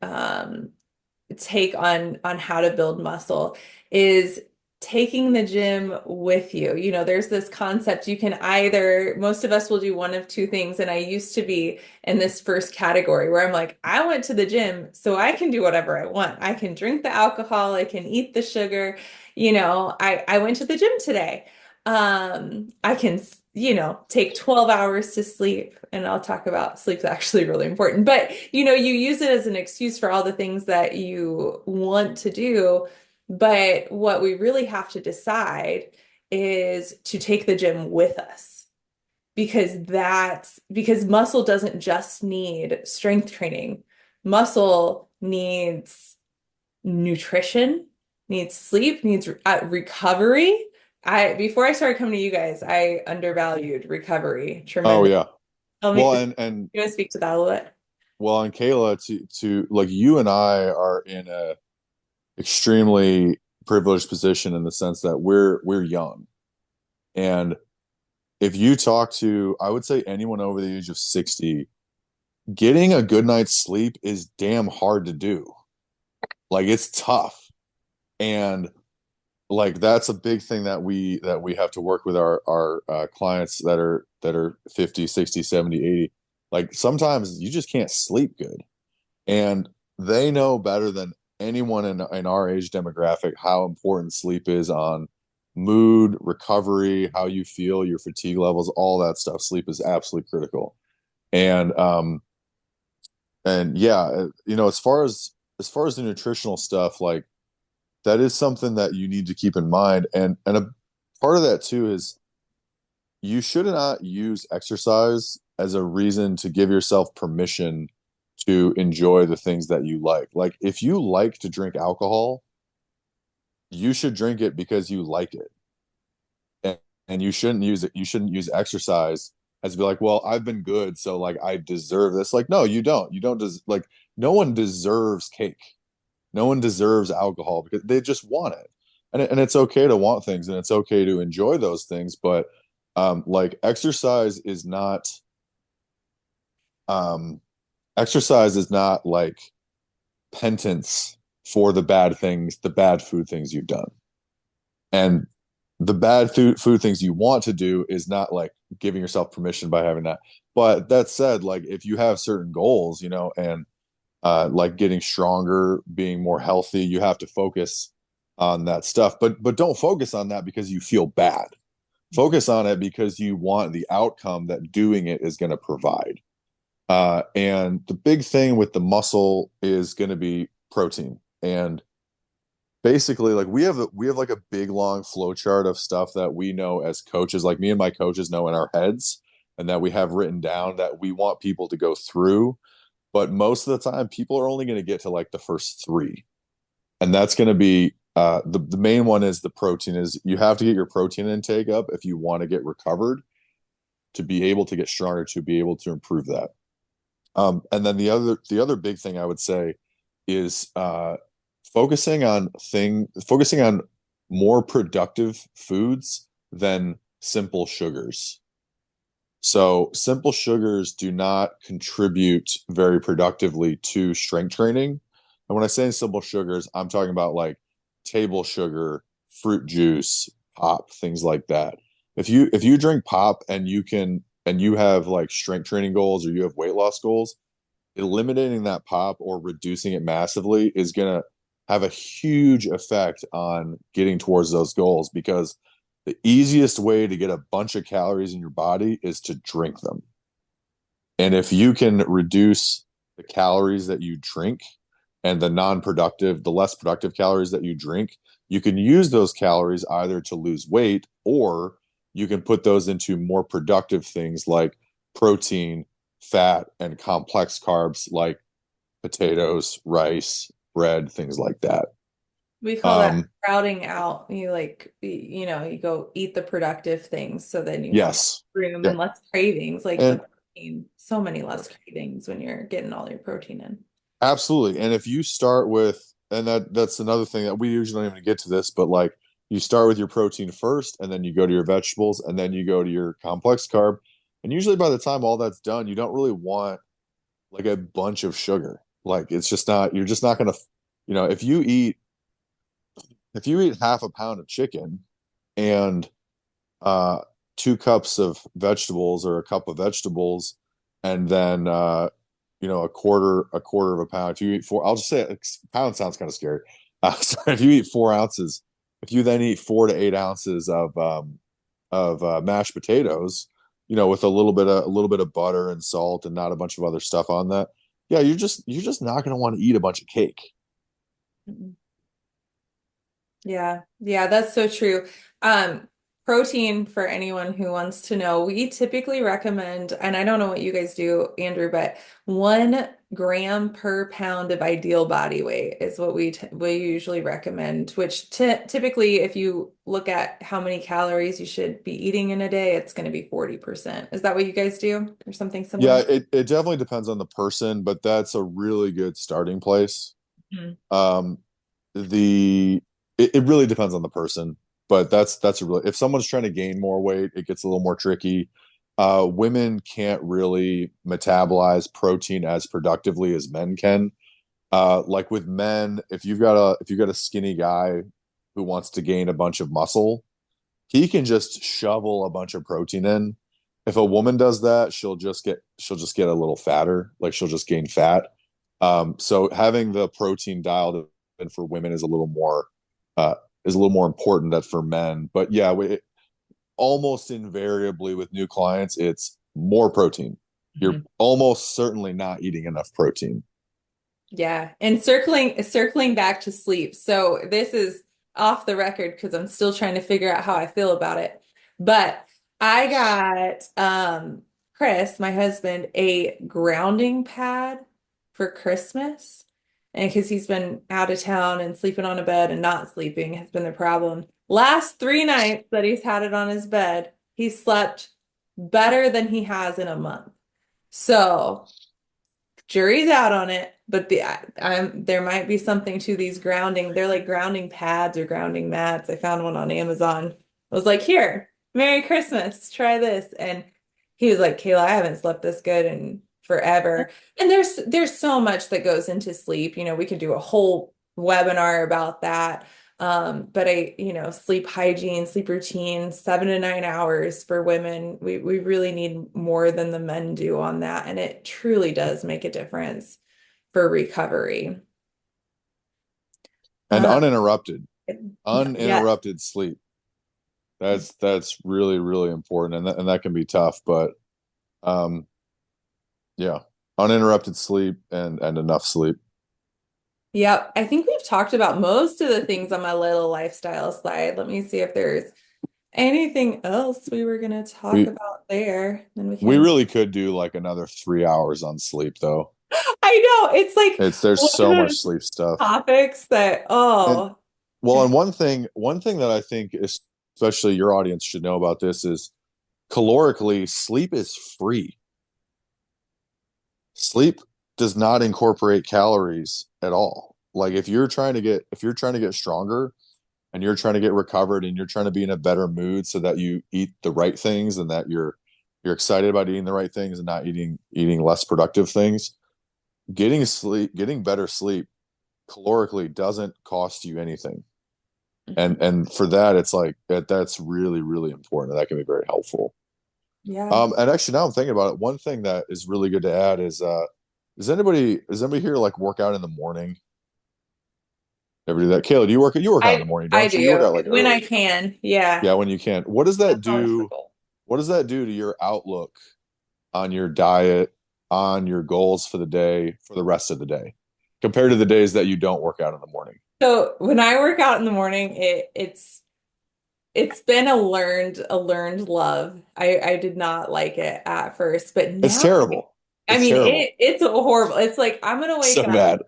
take on how to build muscle, is taking the gym with you. There's this concept you can either, most of us will do one of two things. And I used to be in this first category where I'm like, I went to the gym so I can do whatever I want. I can drink the alcohol, I can eat the sugar. I went to the gym today. I can, take 12 hours to sleep, and I'll talk about sleep's actually really important. But, you use it as an excuse for all the things that you want to do. But what we really have to decide is to take the gym with us, because muscle doesn't just need strength training. Muscle needs nutrition, needs sleep, needs recovery. Before I started coming to you guys, I undervalued recovery Oh tremendously. yeah. Tell me, Well, you and want to speak to that a little bit? and Kayla, to like, you and I are in a extremely privileged position in the sense that we're young. And if you talk to, I would say, anyone over the age of 60, getting a good night's sleep is damn hard to do. Like, it's tough. And like, that's a big thing that we have to work with our clients that are 50, 60, 70, 80. Like, sometimes you just can't sleep good. And they know better than anyone in our age demographic how important sleep is on mood, recovery, how you feel, your fatigue levels, all that stuff. Sleep is absolutely critical. And yeah, as far as the nutritional stuff, like that is something that you need to keep in mind. And a part of that too is you should not use exercise as a reason to give yourself permission to enjoy the things that you like. Like if you like to drink alcohol, you should drink it because you like it. And you shouldn't use it. You shouldn't use exercise as be like, well, I've been good, so like I deserve this. Like, no, you don't. You don't like no one deserves cake. No one deserves alcohol because they just want it. And it's okay to want things and it's okay to enjoy those things, but like um exercise is not like penance for the bad things, the bad food things you've done. And the bad food things you want to do is not like giving yourself permission by having that. But that said, like if you have certain goals, and like getting stronger, being more healthy, you have to focus on that stuff. But don't focus on that because you feel bad. Focus on it because you want the outcome that doing it is going to provide. And the big thing with the muscle is going to be protein. And basically, like we have like a big long flow chart of stuff that we know as coaches, like me and my coaches know in our heads, and that we have written down that we want people to go through. But most of the time, people are only going to get to like the first three, and that's going to be the main one is the protein. Is you have to get your protein intake up if you want to get recovered, to be able to get stronger, to be able to improve that. And then the other big thing I would say is focusing on more productive foods than simple sugars. So simple sugars do not contribute very productively to strength training. And when I say simple sugars, I'm talking about like table sugar, fruit juice, pop, things like that. If you drink pop and you have like strength training goals or you have weight loss goals, eliminating that pop or reducing it massively is going to have a huge effect on getting towards those goals, because the easiest way to get a bunch of calories in your body is to drink them. And if you can reduce the calories that you drink and the less productive calories that you drink, you can use those calories either to lose weight, or you can put those into more productive things like protein, fat, and complex carbs like potatoes, rice, bread, things like that. We call that Um, crowding out. You go eat the productive things so then you have yes. room Yeah. and less cravings, like the And protein, so many less cravings when you're getting all your protein in. absolutely. And if you start with, and that's another thing that we usually don't even get to this, but like you start with your protein first, and then you go to your vegetables, and then you go to your complex carb. And usually by the time all that's done, you don't really want like a bunch of sugar. Like it's just not, you're just not gonna, if you eat half a pound of chicken and uh 2 cups of vegetables or a cup of vegetables, and then a quarter of a pound. If you eat four, I'll just say a pound sounds kind of scary. Sorry, if you eat 4 ounces, if you then eat 4 to 8 ounces of mashed potatoes, with a little bit of butter and salt and not a bunch of other stuff on that, yeah, you're just not going to want to eat a bunch of cake. Mhm. Yeah, yeah, that's so true. Um, Protein for anyone who wants to know, we typically recommend, and I don't know what you guys do, Andrew, but 1 gram per pound of ideal body weight is what we usually recommend, which typically, if you look at how many calories you should be eating in a day, it's going to be 40%. Is that what you guys do, or something Yeah, similar? it definitely depends on the person, but that's a really good starting place. Mhm. Um, the it really depends on the person, but that's a really, if someone's trying to gain more weight, it gets a little more tricky. Women can't really metabolize protein as productively as men can. Like with men, if you've got a skinny guy who wants to gain a bunch of muscle, he can just shovel a bunch of protein in. If a woman does that, she'll just get a little fatter, like she'll just gain fat. So having the protein dialed for women is a little more important than for men. But yeah, almost invariably with new clients, it's more protein. You're almost certainly not eating enough protein. Yeah, and circling back to sleep. So this is off the record because I'm still trying to figure out how I feel about it. But I got Chris, my husband, a grounding pad for Christmas. And because he's been out of town and sleeping on a bed and not sleeping has been the problem. Last 3 nights that he's had it on his bed, he slept better than he has in a month. So jury's out on it, but there might be something to these grounding. They're like grounding pads or grounding mats. I found one on Amazon. I was like, here, Merry Christmas, try this. And he was like, Kayla, I haven't slept this good in forever. And there's so much that goes into sleep. We could do a whole webinar about that. But sleep hygiene, sleep routine, 7 to 9 hours for women. We really need more than the men do on that. And it truly does make a difference for recovery. And Yes. uninterrupted sleep. That's really, really important. And that can be tough, but yeah, uninterrupted sleep and enough sleep. Yep. I think we've talked about most of the things on my little lifestyle slide. Let me see if there's anything else we were going to talk about there. Then we really could do like another 3 hours on sleep, though. I know. It's like there's so much sleep stuff. Topics that and one thing that I think especially your audience should know about this is calorically, sleep is free. Sleep does not incorporate calories at all. Like if you're trying to get stronger and you're trying to get recovered and you're trying to be in a better mood so that you eat the right things and that you're excited about eating the right things and not eating less productive things, getting better sleep calorically doesn't cost you anything. And for that, it's like that's really, really important. That can be very helpful. Yeah. And actually, now I'm thinking about it. One thing that is really good to add is, does anybody here like work out in the morning? Ever do that? Kayla, do you work out in the morning? Don't I you? do. You work out like when early. I can. Yeah. Yeah, when you can. What does that That's always the do? goal. What does that do to your outlook on your diet, on your goals for the day, for the rest of the day, compared to the days that you don't work out in the morning? So when I work out in the morning, it's been a learned love. I did not like it at first, but now It's terrible. I mean terrible. it's horrible. It's like I'm gonna wake So up bad.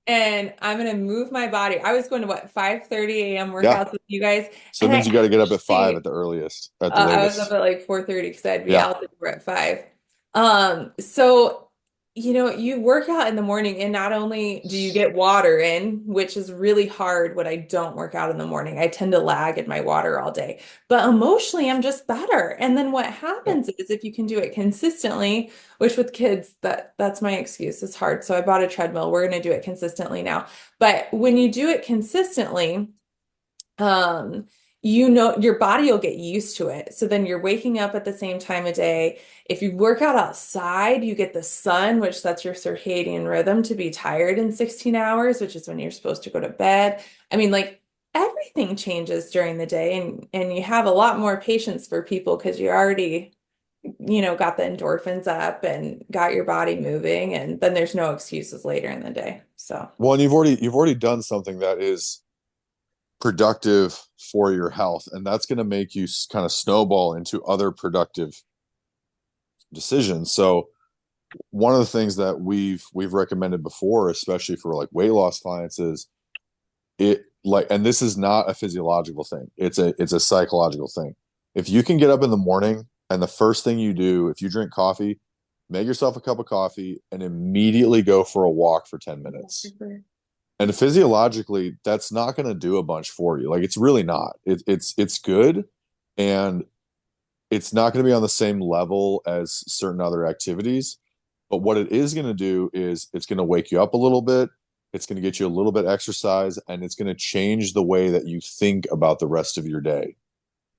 and I'm gonna move my body. I was going to 5:30 a.m. workouts with you guys. So it and means you got to get up at 5 actually- at the earliest, at the I was latest. up at like 4:30 because I'd be Yeah. out the door at 5. So you work out in the morning and not only do you get water in, which is really hard when I don't work out in the morning. I tend to lag in my water all day, but emotionally I'm just better. And then what happens is if you can do it consistently, which with kids, that's my excuse. It's hard. So I bought a treadmill. We're going to do it consistently now. But when you do it consistently, your body will get used to it. So then you're waking up at the same time of day. If you work out outside, you get the sun, which sets your circadian rhythm to be tired in 16 hours, which is when you're supposed to go to bed. I mean, like everything changes during the day and you have a lot more patience for people because you already, got the endorphins up and got your body moving, and then there's no excuses later in the day. So, Well, and you've already done something that is productive for your health, and that's going to make you kind of snowball into other productive decisions. So one of the things that we've recommended before, especially for like weight loss clients, is and this is not a physiological thing, it's a psychological thing. If you can get up in the morning and the first thing you do, if you drink coffee, make yourself a cup of coffee and immediately go for a walk for 10 minutes. And physiologically, that's not going to do a bunch for you. Like it's really not. It's good, and it's not going to be on the same level as certain other activities. But what it is going to do is it's going to wake you up a little bit. It's going to get you a little bit exercise, and it's going to change the way that you think about the rest of your day.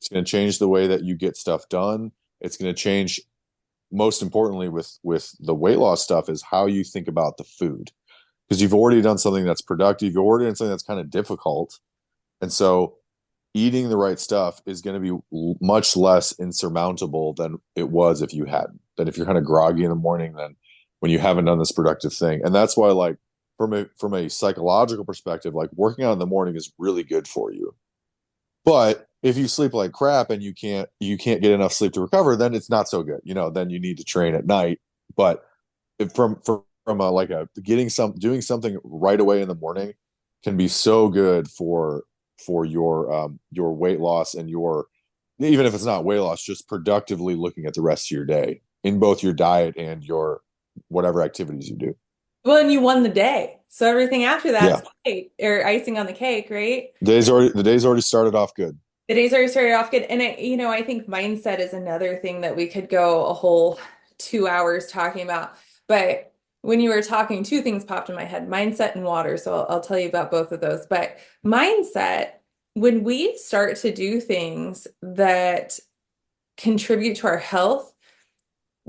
It's going to change the way that you get stuff done. It's going to change, most importantly, with the weight loss stuff, is how you think about the food. because you've already done something that's productive. You've already done something that's kind of difficult. And so eating the right stuff is going to be much less insurmountable than it was if you hadn't. Than if you're kind of groggy in the morning, than when you haven't done this productive thing. And that's why, like, from a psychological perspective, like working out in the morning is really good for you. But if you sleep like crap and you can't get enough sleep to recover, then it's not so good. Then you need to train at night. But from a like a doing something right away in the morning can be so good for your weight loss and your, even if it's not weight loss, just productively looking at the rest of your day in both your diet and your whatever activities you do. Well, and you won the day. So everything after Yeah. that's cake or icing on the cake, right? The day's already started off good. The days already started off good. And I think mindset is another thing that we could go a whole 2 hours talking about. But when you were talking, two things popped in my head, mindset and water. So I'll tell you about both of those. But mindset, when we start to do things that contribute to our health,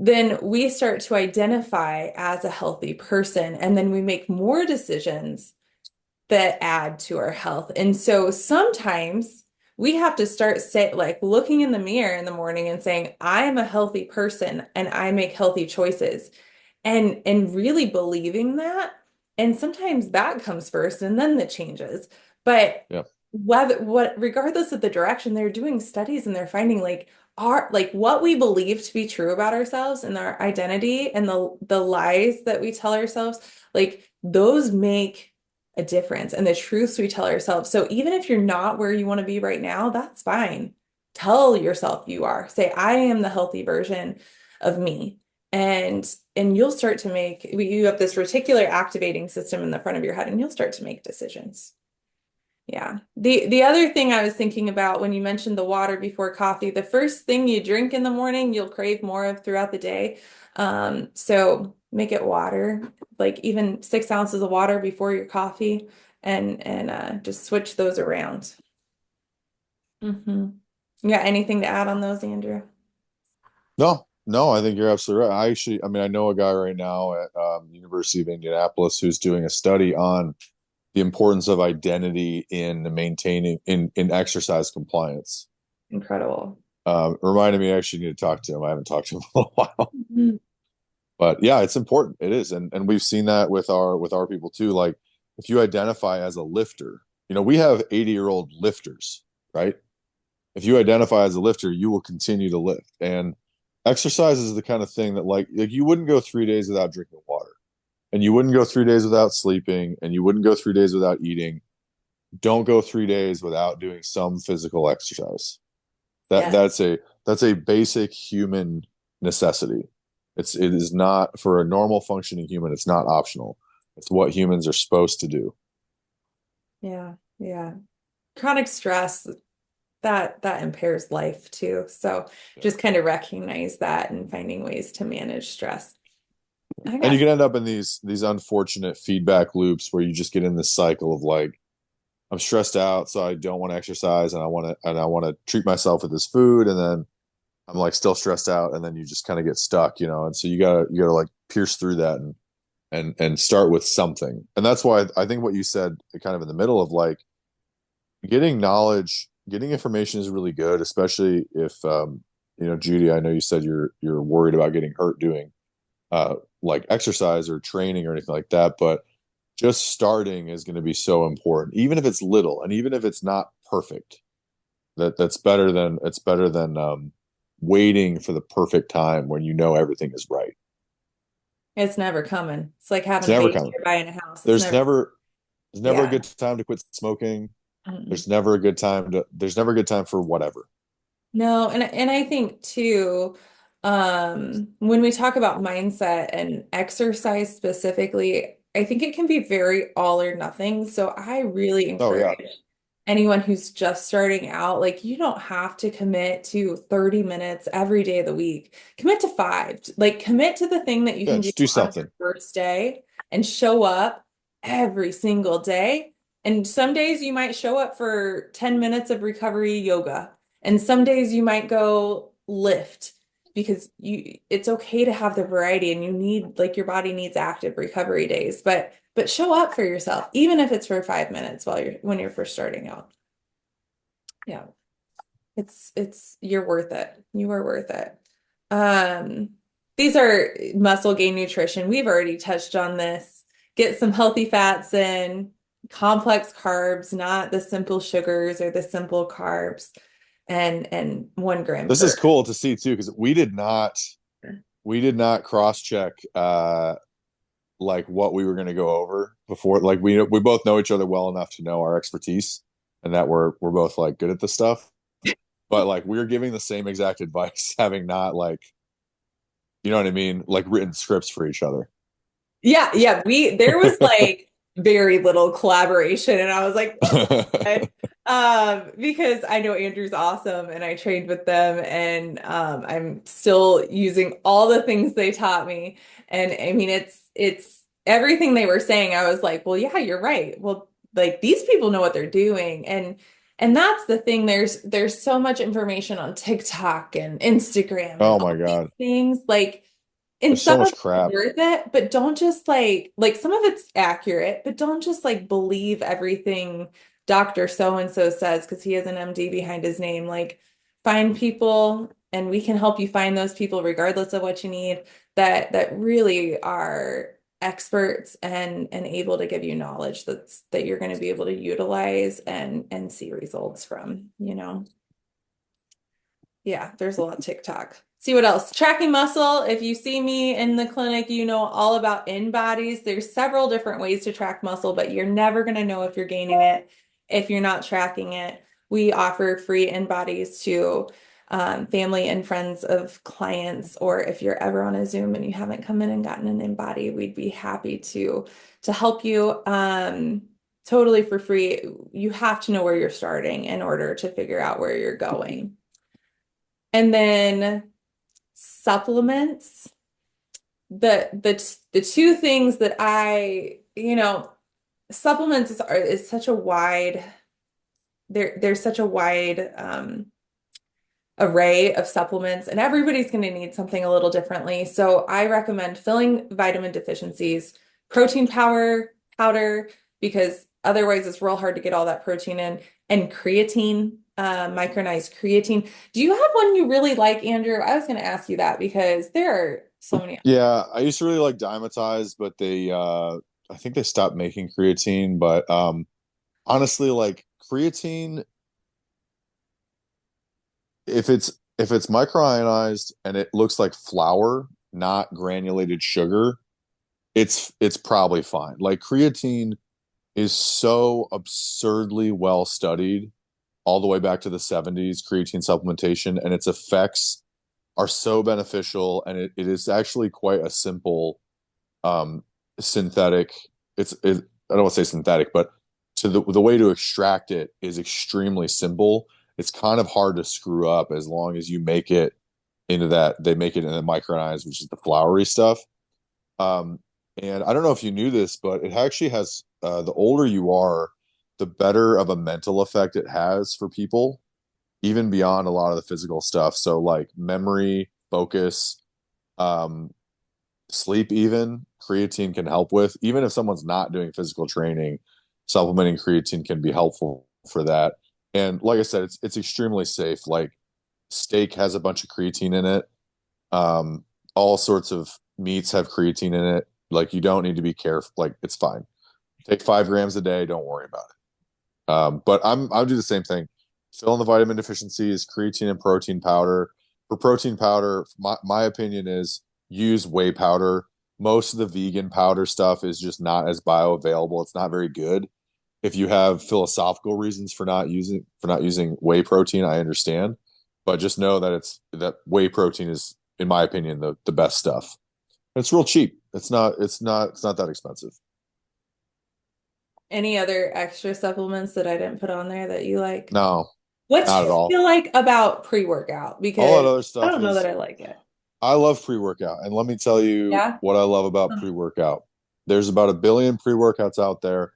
then we start to identify as a healthy person. And then we make more decisions that add to our health. And so sometimes we have to start looking in the mirror in the morning and saying, I'm a healthy person and I make healthy choices. And really believing that. And sometimes that comes first and then the changes. But Yeah. regardless of the direction, they're doing studies and they're finding what we believe to be true about ourselves and our identity and the lies that we tell ourselves, like those make a difference, and the truths we tell ourselves. So even if you're not where you want to be right now, that's fine. Tell yourself you are. Say, I am the healthy version of me. And you'll start to you have this reticular activating system in the front of your head, and you'll start to make decisions. Yeah. The other thing I was thinking about when you mentioned the water before coffee, the first thing you drink in the morning, you'll crave more of throughout the day. So make it water, like even 6 ounces of water before your coffee, and just switch those around. You got anything to add on those, Andrew? No, I think you're absolutely right. I mean, I know a guy right now at University of Indianapolis who's doing a study on the importance of identity in maintaining in exercise compliance. Incredible. Reminded me I actually need to talk to him. I haven't talked to him in a while. But yeah, it's important. It is. And we've seen that with our people too. Like if you identify as a lifter, we have 80-year-old lifters, right? If you identify as a lifter, you will continue to lift. And exercise is the kind of thing that like you wouldn't go 3 days without drinking water. And you wouldn't go 3 days without sleeping, and you wouldn't go 3 days without eating. Don't go 3 days without doing some physical exercise. That's a basic human necessity. It is not, for a normal functioning human, it's not optional. It's what humans are supposed to do. Yeah. Chronic stress that impairs life too. So just kind of recognize that and finding ways to manage stress. And you can end up in these unfortunate feedback loops where you just get in this cycle of like, I'm stressed out, so I don't want to exercise, and I want to treat myself with this food, and then I'm like still stressed out, and then you just kind of get stuck, and so you gotta like pierce through that and start with something. And that's why I think what you said kind of in the middle of like getting knowledge, getting information is really good, especially if Judy, I know you said you're worried about getting hurt doing like exercise or training or anything like that, but just starting is going to be so important, even if it's little and even if it's not perfect. It's better than waiting for the perfect time when everything is right. It's never coming. It's like having It's never a baby coming. you're buying a house. There's never Yeah. a good time to quit smoking. Mm-mm. There's never a good time for whatever. No, and I think too, when we talk about mindset and exercise specifically, I think it can be very all or nothing. So I really Oh yeah. encourage anyone who's just starting out, like you don't have to commit to 30 minutes every day of the week. Commit to 5. Like commit to the thing that you Yeah, can do just do on something. your first day and show up every single day. And some days you might show up for 10 minutes of recovery yoga. And some days you might go lift. because it's okay to have the variety, and you need, like, your body needs active recovery days, but show up for yourself, even if it's for 5 minutes when you're first starting out. Yeah. You're worth it. You are worth it. These are muscle gain nutrition. We've already touched on this. Get some healthy fats in, complex carbs, not the simple sugars or the simple carbs, and 1 gram This per. is cool to see too, because we did not cross check like what we were going to go over before. Like we both know each other well enough to know our expertise and that we're both like good at this stuff. But like we're giving the same exact advice, having not like, you know what I mean, like written scripts for each other. Yeah, yeah. There was like very little collaboration, and I was like, okay. Because I know Andrew's awesome, and I trained with them, and I'm still using all the things they taught me. And I mean, it's everything they were saying. I was like, well, yeah, you're right. Well, like, these people know what they're doing, and that's the thing. There's so much information on TikTok and Instagram and Oh all my these God. things. Like, and There's so some of much it's crap. worth it, but don't just like some of it's accurate, but don't just like believe everything Dr. So and so says because he has an MD behind his name. Like, find people, and we can help you find those people regardless of what you need, that really are experts and able to give you knowledge that you're going to be able to utilize and see results from, you know. Yeah, there's a lot of TikTok. See what else? Tracking muscle. If you see me in the clinic, you know all about InBodies. There's several different ways to track muscle, but you're never going to know if you're gaining it if you're not tracking it. We offer free InBodies to family and friends of clients, or if you're ever on a Zoom and you haven't come in and gotten an InBody, we'd be happy to help you totally for free. You have to know where you're starting in order to figure out where you're going. And then supplements, the two things that supplements is such a wide there's such a wide array of supplements, and everybody's going to need something a little differently. So I recommend filling vitamin deficiencies, protein powder, because otherwise it's real hard to get all that protein in, and creatine, micronized creatine. Do you have one you really like, Andrew? I was going to ask you that because there are so many. Yeah, I used to really like Dymatize, but they I think they stopped making creatine. But honestly, like creatine, if it's microionized and it looks like flour, not granulated sugar, it's probably fine. Like creatine is so absurdly well studied all the way back to the 70s, creatine supplementation, and its effects are so beneficial, and it is actually quite a simple synthetic. I don't want to say synthetic, but to the way to extract it is extremely simple. It's kind of hard to screw up as long as you make it into that. They make it in the micronized, which is the floury stuff. Um, and I don't know if you knew this, but it actually has the older you are, the better of a mental effect it has for people, even beyond a lot of the physical stuff. So like memory, focus, um, sleep, even creatine can help with. Even if someone's not doing physical training, supplementing creatine can be helpful for that. And like I said, it's extremely safe. Like steak has a bunch of creatine in it. All sorts of meats have creatine in it. Like you don't need to be careful. Like it's fine. Take 5 grams a day. Don't worry about it. But I'll do the same thing. Fill in the vitamin deficiencies, creatine and protein powder. For protein powder, my opinion is use whey powder. Most of the vegan powder stuff is just not as bioavailable. It's not very good. If you have philosophical reasons for not using whey protein, I understand. But just know that whey protein is, in my opinion, the best stuff. It's real cheap. It's not that expensive. Any other extra supplements that I didn't put on there that you like? No, What do not at you all. feel like about pre-workout? All that Because other I stuff don't know that is I like it. I love pre-workout, and let me tell you Yeah. what I love about pre-workout. There's about a billion pre-workouts out there,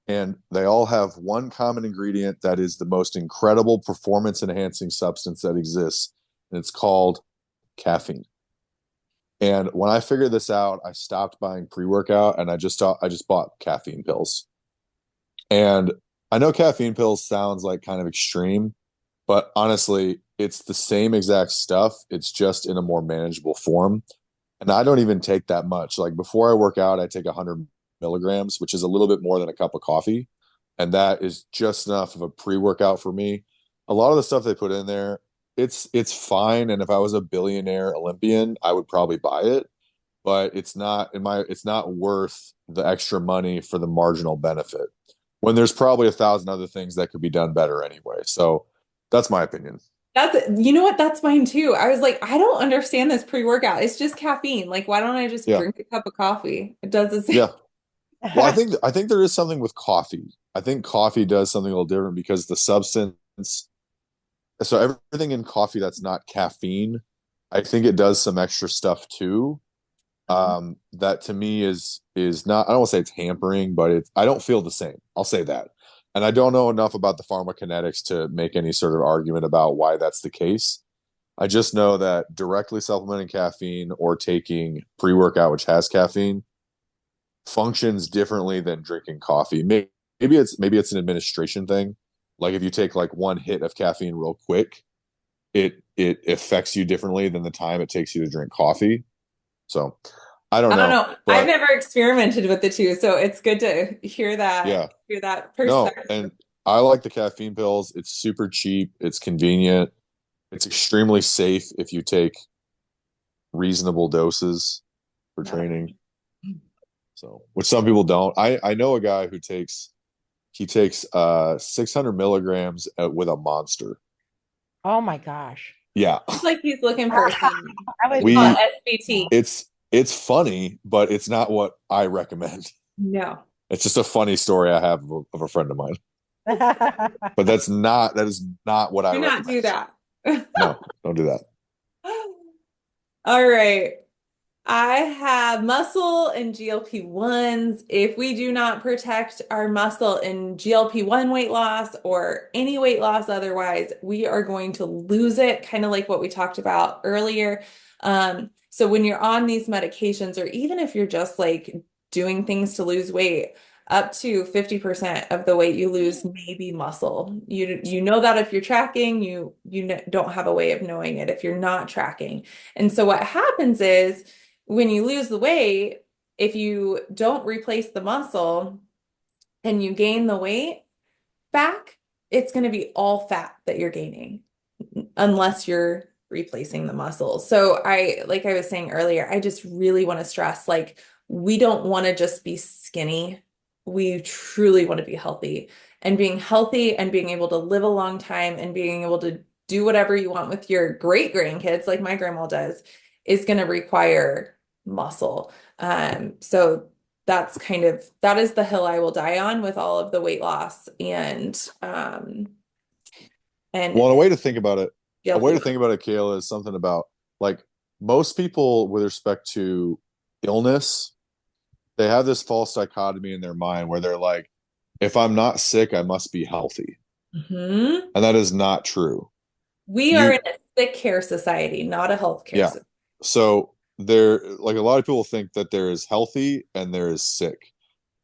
and they all have one common ingredient that is the most incredible performance enhancing substance that exists. And it's called caffeine. And when I figured this out, I stopped buying pre-workout and I just bought caffeine pills. And I know caffeine pills sounds like kind of extreme, but honestly, it's the same exact stuff. It's just in a more manageable form. And I don't even take that much. Like before I work out, I take 100 milligrams, which is a little bit more than a cup of coffee. And that is just enough of a pre-workout for me. A lot of the stuff they put in there, it's fine. And if I was a billionaire Olympian, I would probably buy it. But it's not worth the extra money for the marginal benefit when there's probably 1,000 other things that could be done better anyway. So that's my opinion. You know what? That's mine too. I was like, I don't understand this pre-workout. It's just caffeine. Like, why don't I just Yeah. drink a cup of coffee? It does the same. Yeah. Well, I think there is something with coffee. I think coffee does something a little different because the substance, so everything in coffee that's not caffeine, I think it does some extra stuff too. That to me is not, I don't want to say it's hampering, but I don't feel the same. I'll say that. And I don't know enough about the pharmacokinetics to make any sort of argument about why that's the case. I just know that directly supplementing caffeine or taking pre-workout, which has caffeine, functions differently than drinking coffee. Maybe it's an administration thing. Like if you take like one hit of caffeine real quick, it affects you differently than the time it takes you to drink coffee. So I don't I don't know, know. I've but never experimented with the two, so it's good to yeah, hear that no, perspective. and I like the caffeine pills. It's super cheap. It's convenient. It's extremely safe if you take reasonable doses for Yeah. training. So, which some people don't. I know a guy who takes 600 milligrams with a Monster. Oh my gosh. Yeah, It's like he's looking for some, I would we call we it SBT. it's funny, but it's not what I recommend. No. It's just a funny story I have of a friend of mine. But that is not what I Do not do recommend. that. No, don't do that. All right. I have muscle and GLP-1s. If we do not protect our muscle in GLP-1 weight loss or any weight loss otherwise, we are going to lose it, kind of like what we talked about earlier. So when you're on these medications, or even if you're just like doing things to lose weight, up to 50% of the weight you lose may be muscle. You know that if you're tracking, don't have a way of knowing it if you're not tracking. And so what happens is when you lose the weight, if you don't replace the muscle and you gain the weight back, it's going to be all fat that you're gaining unless you're replacing the muscle. So like I was saying earlier, I just really want to stress, like, we don't want to just be skinny. We truly want to be healthy, and being healthy and being able to live a long time and being able to do whatever you want with your great grandkids, like my grandma does, is going to require muscle. So that is the hill I will die on with all of the weight loss and Well, a way to think about it, GLP-1. Kayla, is something about like most people with respect to illness, they have this false dichotomy in their mind where they're like, if I'm not sick, I must be healthy. Mhm. And that is not true. We are in a sick care society, not a healthcare Yeah. society. So there, like a lot of people think that there is healthy and there is sick.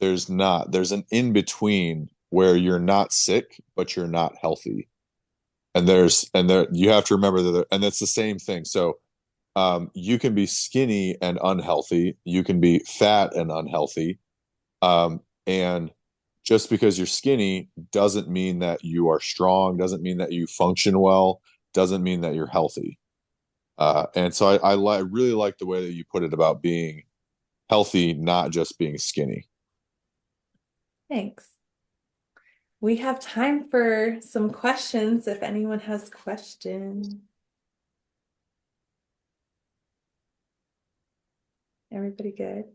There's not. There's an in between where you're not sick, but you're not healthy. And you have to remember and that's the same thing. So you can be skinny and unhealthy. You can be fat and unhealthy. And just because you're skinny doesn't mean that you are strong, doesn't mean that you function well, doesn't mean that you're healthy. And so I really like the way that you put it about being healthy, not just being skinny. Thanks. We have time for some questions if anyone has questions. Everybody good?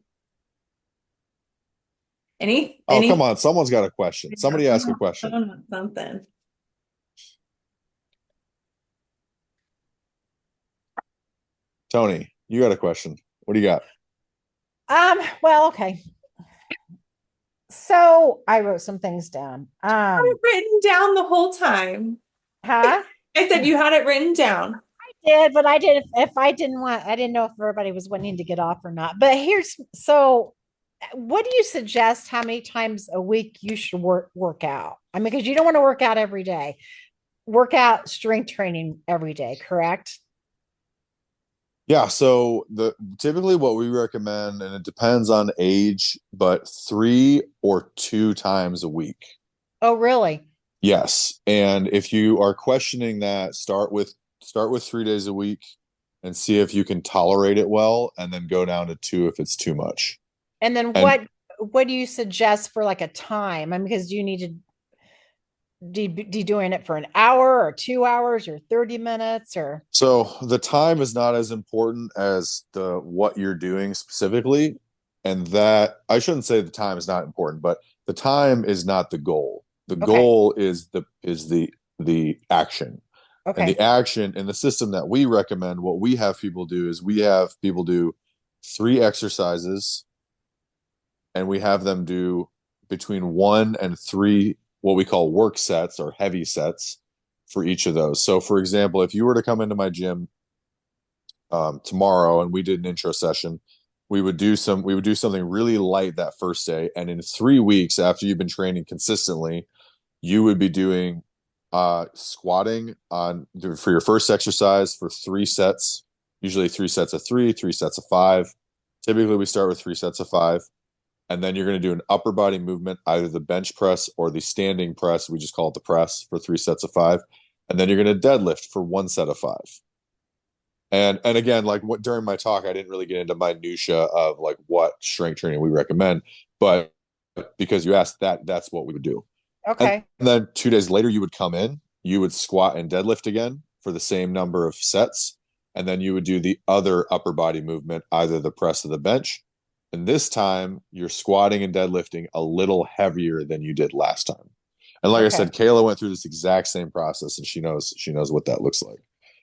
Oh, come on. Someone's got a question. Somebody ask a question. Someone wants something. Tony, you got a question. What do you got? Well, okay. So I wrote some things down. I had it written down the whole time. Huh? I said you had it written down. I did, but I did. If I didn't want, I didn't know if everybody was wanting to get off or not. But here's so. What do you suggest? How many times a week you should work out? I mean, because you don't want to work out every day. Work out strength training every day, correct? Yeah, so the typically what we recommend, and it depends on age, but 3 or 2 times a week. Oh, really? Yes. And if you are questioning that, start with 3 days a week and see if you can tolerate it well, and then go down to two if it's too much. And then And what do you suggest for like a time? I mean, because you need to be doing it for an hour or 2 hours or 30 minutes or so the time is not as important as the what you're doing specifically. And that I shouldn't say the time is not important, but the time is not the goal. The okay. goal is the action. And the Okay. action in the system that we recommend, what we have people do is we have people do 3 exercises, and we have them do between 1 and 3 what we call work sets or heavy sets for each of those. So, for example, if you were to come into my gym tomorrow and we did an intro session, we would do something really light that first day, and in 3 weeks after you've been training consistently, you would be doing squatting on for your first exercise for 3 sets, usually 3 sets of three, 3 sets of five. Typically, we start with 3 sets of five, and then you're going to do an upper body movement, either the bench press or the standing press. We just call it the press for 3 sets of five, and then you're going to deadlift for 1 set of 5. And again, like what during my talk, I didn't really get into minutia of like what strength training we recommend, but because you asked that, that's what we would do. And Okay. then 2 days later, you would come in, you would squat and deadlift again for the same number of sets. And then you would do the other upper body movement, either the press or the bench. And this time you're squatting and deadlifting a little heavier than you did last time. And like I Okay. said, Kayla went through this exact same process, and she knows what that looks like.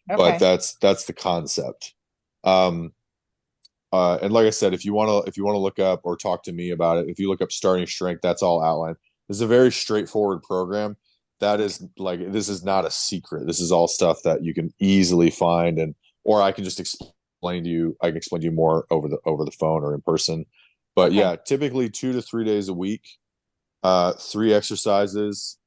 But Okay. that's the concept. Um, and like I said, if you want to look up or talk to me about it, if you look up starting strength, that's all outlined. This is a very straightforward program. That is like this is not a secret. This is all stuff that you can easily find, and or I can just explain to you. I can explain to you more over the phone or in person. But Okay. yeah, typically 2 to 3 days a week, 3 exercises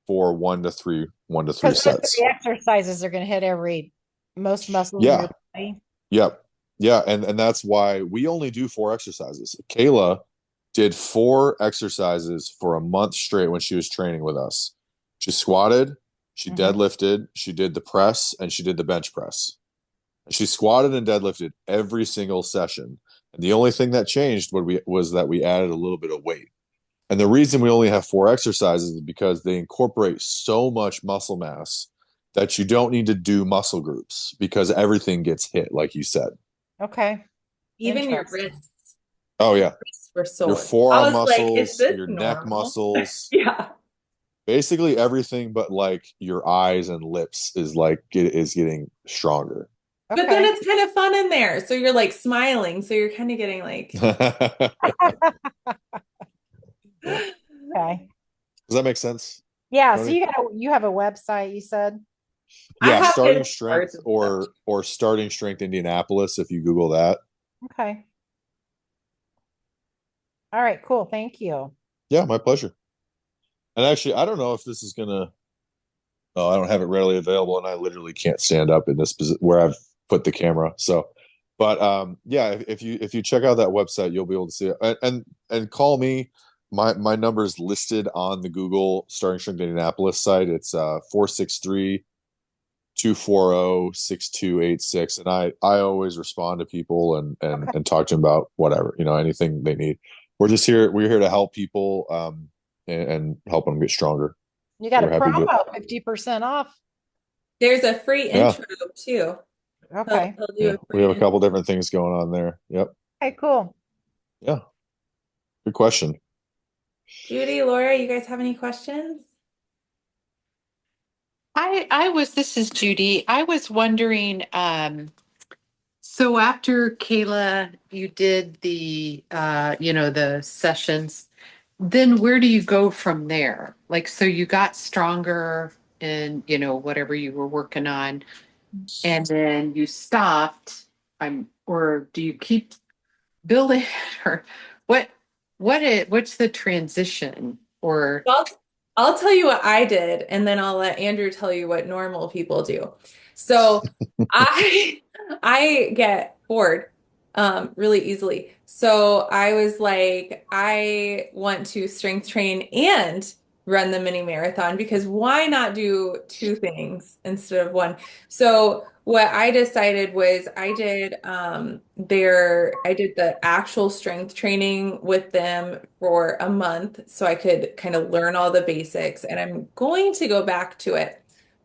for 1 to 3 Because those sets. three exercises are going to hit every most muscles in your Yeah, body. yep. Yeah, and that's why we only do 4 exercises. Kayla did 4 exercises for a month straight when she was training with us. She squatted, she Hmm. deadlifted, she did the press, and she did the bench press. She squatted and deadlifted every single session. And the only thing that changed was that we added a little bit of weight. And the reason we only have 4 exercises is because they incorporate so much muscle mass that you don't need to do muscle groups because everything gets hit, like you said. Okay. Even your Interesting. wrists. Oh My yeah. wrists were Your sore. I forearm was like, is muscles, this your neck normal? muscles, Yeah. basically everything but like your eyes and lips is getting stronger. But then Okay. it's kind of fun in there. So you're like smiling. So you're kind of getting like, Yeah. Okay. Does that make sense, Yeah. So Tony? you have a website, you said? I Yeah, have starting good cards strength and stuff. or starting strength Indianapolis if you Google that. Okay. All right, cool. Thank you. Yeah, my pleasure. And actually, I don't know if this is gonna. Oh, I don't have it readily available, and I literally can't stand up in this position where I've put the camera. So, but yeah, if you check out that website, you'll be able to see it. And call me. My number is listed on the Google Starting Strength Indianapolis site. It's 463-240-6286, and I always respond to people and and Okay. and talk to them about whatever, anything they need. We're here to help people and help them get stronger. You So got a we're happy to do it. promo, 50% off. There's a free Yeah. intro too. He'll, Okay. he'll do Yeah, a we free have a couple intro. different things going on there. Yep. Okay, cool. Yeah. Good question. Judy, Laura, you guys have any questions? This is Judy. I was wondering, so after Kayla, you did the sessions, then where do you go from there? Like, so you got stronger in, whatever you were working on. and then you stopped, or do you keep building or what what's the transition or I'll, I'll tell you what I did, and then I'll let Andrew tell you what normal people do. So I I get bored really easily. So I was like, I want to strength train and run the mini marathon because why not do two things instead of one? So what I decided was I did the actual strength training with them for a month so I could kind of learn all the basics, and I'm going to go back to it,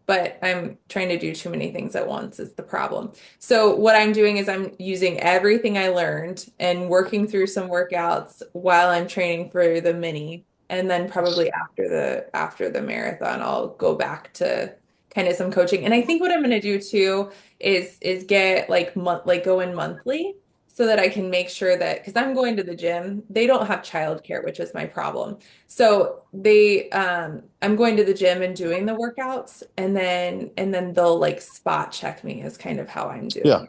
but I'm trying to do too many things at once is the problem. So what I'm doing is I'm using everything I learned and working through some workouts while I'm training for the mini. And then probably after the marathon, I'll go back to kind of some coaching. And I think what I'm going to do too is get like go in monthly so that I can make sure that because I'm going to the gym, they don't have childcare, which is my problem. So I'm going to the gym and doing the workouts, and then they'll like spot check me is kind of how I'm Yeah, doing.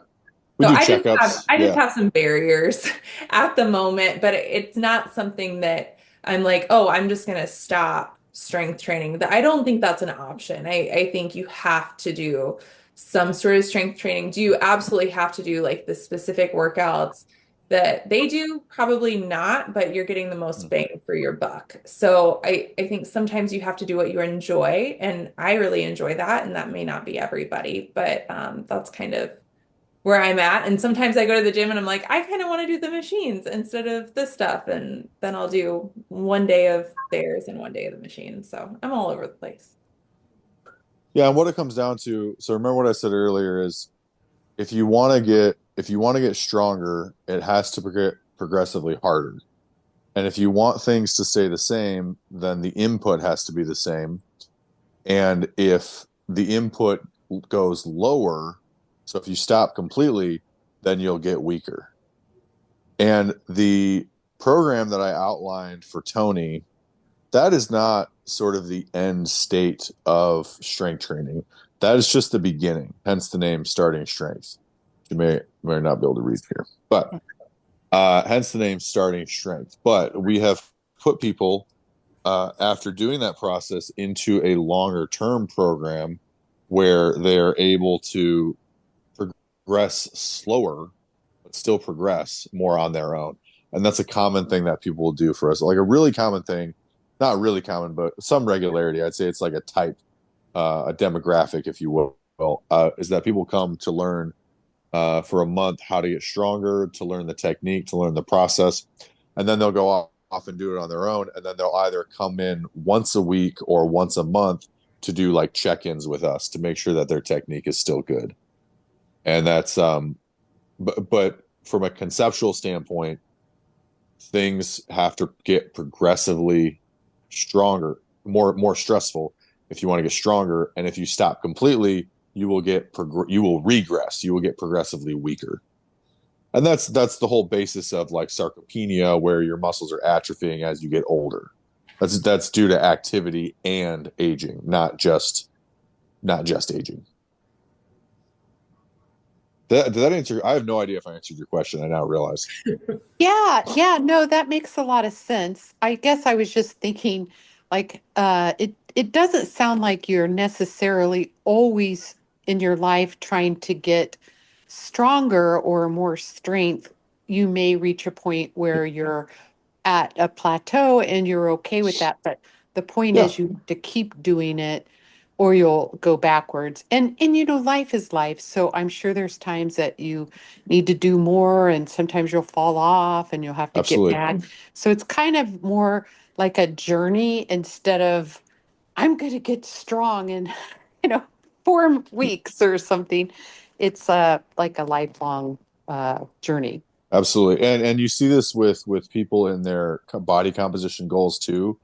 we So do checkups. I just Yeah. have some barriers at the moment, but it's not something that I'm like, oh, I'm just gonna stop strength training. I don't think that's an option. I think you have to do some sort of strength training. Do you absolutely have to do like the specific workouts that they do? Probably not, but you're getting the most bang for your buck. So I think sometimes you have to do what you enjoy, and I really enjoy that, and that may not be everybody, but that's kind of where I'm at. And sometimes I go to the gym and I'm like, I kind of want to do the machines instead of this stuff. And then I'll do one day of theirs and one day of the machine. So I'm all over the place. Yeah, and what it comes down to, so remember what I said earlier is if you want to get stronger, it has to get progressively harder. And if you want things to stay the same, then the input has to be the same. And if the input goes lower, so if you stop completely, then you'll get weaker. And the program that I outlined for Tony, that is not sort of the end state of strength training. That is just the beginning, hence the name Starting Strength. You may not be able to read here, but hence the name Starting Strength. But we have put people after doing that process into a longer term program where they're able to progress slower, but still progress more on their own. And that's a common thing that people will do for us. Like a really common thing, not really common, but some regularity. I'd say it's like a type, a demographic, if you will, is that people come to learn for a month how to get stronger, to learn the technique, to learn the process. And then they'll go off and do it on their own. And then they'll either come in once a week or once a month to do like check-ins with us to make sure that their technique is still good. And that's but from a conceptual standpoint, things have to get progressively stronger, more stressful if you want to get stronger. And if you stop completely, you will regress. You will get progressively weaker. And that's the whole basis of like sarcopenia, where your muscles are atrophying as you get older. That's due to activity and aging, not just aging. Did that answer? I have no idea if I answered your question. I now realize. yeah, no, that makes a lot of sense. I guess I was just thinking like it doesn't sound like you're necessarily always in your life trying to get stronger or more strength. You may reach a point where you're at a plateau and you're okay with that. But the point Yeah, is you have to keep doing it or you'll go backwards. And life is life. So I'm sure there's times that you need to do more and sometimes you'll fall off and you'll have to get absolutely. back. So it's kind of more like a journey instead of I'm going to get strong in, you know, 4 weeks or something. It's like a lifelong journey. Absolutely. And you see this with people in their body composition goals too,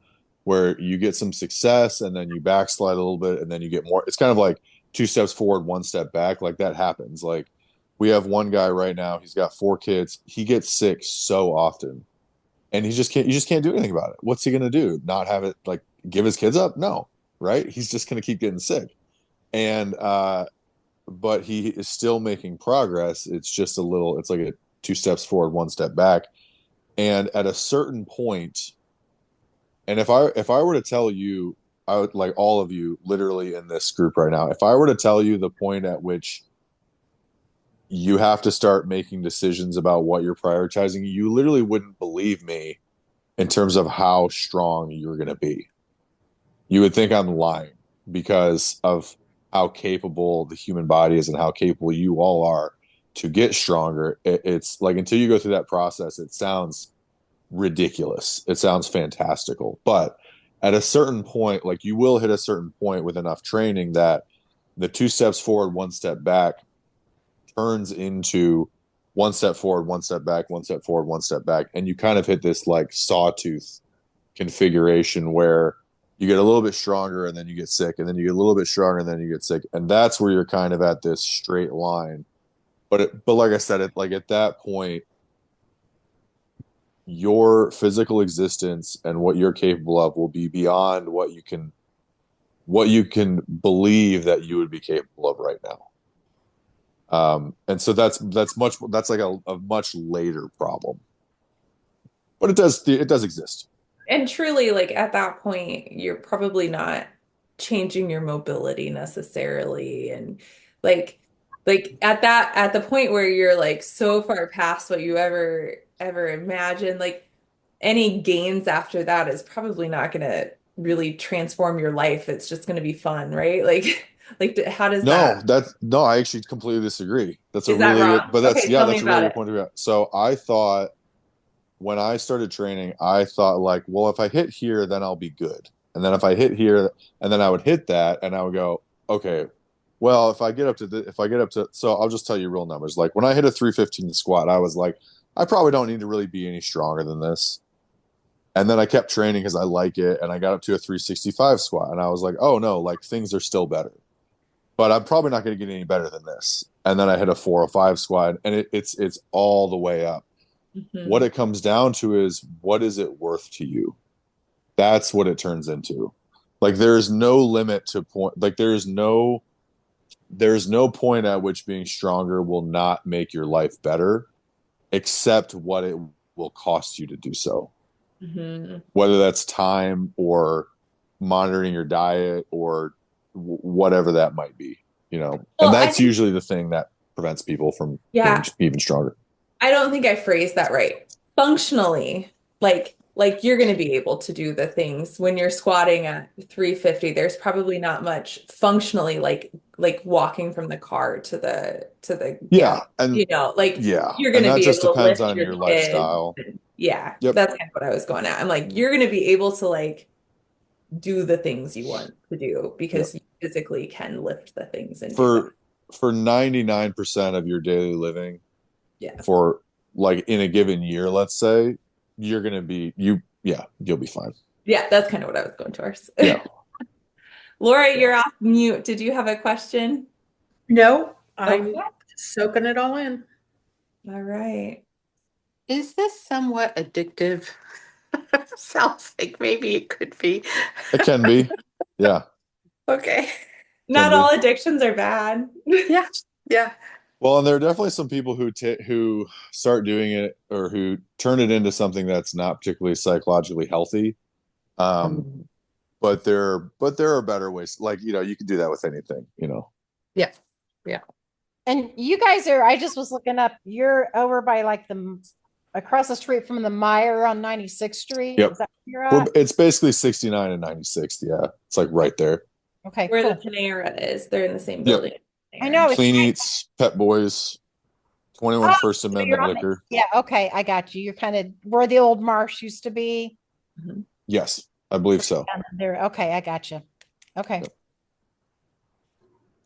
where you get some success and then you backslide a little bit and then you get more. It's kind of like 2 steps forward, 1 step back. Like that happens. Like we have one guy right now, he's got 4 kids. He gets sick so often. And you just can't do anything about it. What's he gonna do? Not have it like give his kids up? No, right? He's just gonna keep getting sick. And but he is still making progress. It's just a little, it's like a 2 steps forward, 1 step back. And at a certain point, and if I were to tell you, I would like all of you literally in this group right now, if I were to tell you the point at which you have to start making decisions about what you're prioritizing, you literally wouldn't believe me in terms of how strong you're going to be. You would think I'm lying because of how capable the human body is and how capable you all are to get stronger. It's like until you go through that process, it sounds ridiculous. It sounds fantastical. But at a certain point, like you will hit a certain point with enough training that the 2 steps forward, 1 step back turns into 1 step forward, 1 step back, 1 step forward, 1 step back. And you kind of hit this like sawtooth configuration where you get a little bit stronger and then you get sick, and then you get a little bit stronger and then you get sick. And that's where you're kind of at this straight line. But like I said, like at that point, your physical existence and what you're capable of will be beyond what you can believe that you would be capable of right now. And so that's like a much later problem, but it does exist. And truly, like at that point, you're probably not changing your mobility necessarily. And like at the point where you're like so far past what you ever imagined, like any gains after that is probably not gonna really transform your life. It's just gonna be fun, right? Like how does that No, I actually completely disagree. That's a is that really good, wrong? but Okay, tell me that's a really about good it. point to be at. So I thought when I started training, I thought like, well, if I hit here, then I'll be good. And then if I hit here, and then I would hit that, and I would go, okay, well, if I get up to, so I'll just tell you real numbers. Like when I hit a 315 squat, I was like, I probably don't need to really be any stronger than this. And then I kept training because I like it, and I got up to a 365 squat, and I was like, oh no, like things are still better, but I'm probably not going to get any better than this. And then I hit a 405 squat, and it's all the way up. What Mhm. it comes down to is what is it worth to you? That's what it turns into. Like there's no limit to point. Like there's no point at which being stronger will not make your life better, except what it will cost you to do so. Mhm. Whether that's time or monitoring your diet or whatever that might be, Well, and I that's think, usually the thing that prevents people from being yeah, even stronger. I don't think I phrased that right. Functionally, like you're going to be able to do the things when you're squatting at 350. There's probably not much functionally like walking from the car to the Yeah, gas. and Like yeah, you're going and to that be just able to depends lift on your your kids. lifestyle. Yeah, Yep. that's kind of what I was going at. I'm like, you're going to be able to like do the things you want to do Yep. because you physically can lift the things and do them. For 99% of your daily living, Yeah. for like in a given year, let's say, you're gonna be you yeah, you'll be fine. Yeah, that's kind of what I was going towards. Yeah. Laura, Yeah. you're off mute. Did you have a question? No, Okay. I'm soaking it all in. All right. Is this somewhat addictive? Sounds like maybe it could be. It can be. Yeah, Okay. can Not be. all addictions are bad. Yeah. Yeah. Well, and there are definitely some people who start doing it or who turn it into something that's not particularly psychologically healthy. Um, Um, but there are better ways. Like, you can do that with anything. Yeah. Yeah. And you guys are, I just was looking up, you're over by like across the street from the Meyer on 96th Street. Yep. Is that where you're at? It's basically 69 and 96th. Yeah. It's like right there. Okay, Where the cool. Panera is. They're in the same Yep. building. I know it's Clean Eats, Pet Boys, 21 Oh, First so you're Amendment on it. liquor. Yeah, okay, I got you. You're kind of where the old marsh used to be. Mhm. Yes, I believe so. Down there. Okay, I got you. Okay.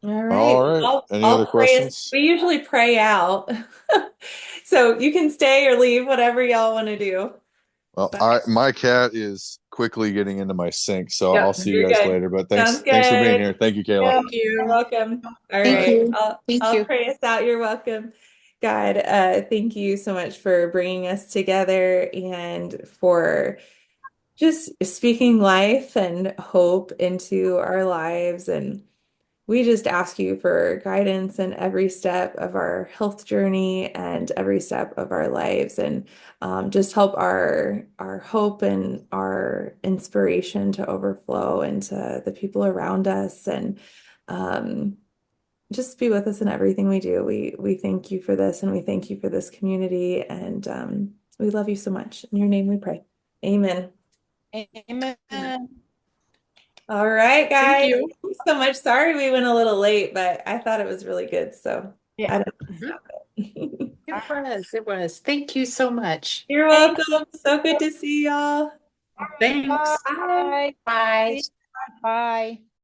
All right. All right. Any I'll other pray us. questions? We usually pray out. So you can stay or leave, whatever y'all want to do. Well, But my cat is quickly getting into my sink, so yep, I'll see you you're guys good. later. But Sounds thanks for being good. here. Thank you, Kayla. Yeah. Thank You're you. welcome. All Thank right. you. Thank I'll you. pray us out. You're welcome. God, thank you so much for bringing us together and for just speaking life and hope into our lives. And we just ask you for guidance in every step of our health journey and every step of our lives, and just help our hope and our inspiration to overflow into the people around us, and um, just be with us in everything we do. We thank you for this, and we thank you for this community, and we love you so much. In your name we pray. Amen. Amen. All right, Thank guys. you. Thank you so much. Sorry we went a little late, but I thought it was really good, so Yeah. I don't know. Mhm. Stop it. It was. Thank you so much. You're Thank welcome. So good to see y'all. Thanks. Bye. Bye. Bye. Bye.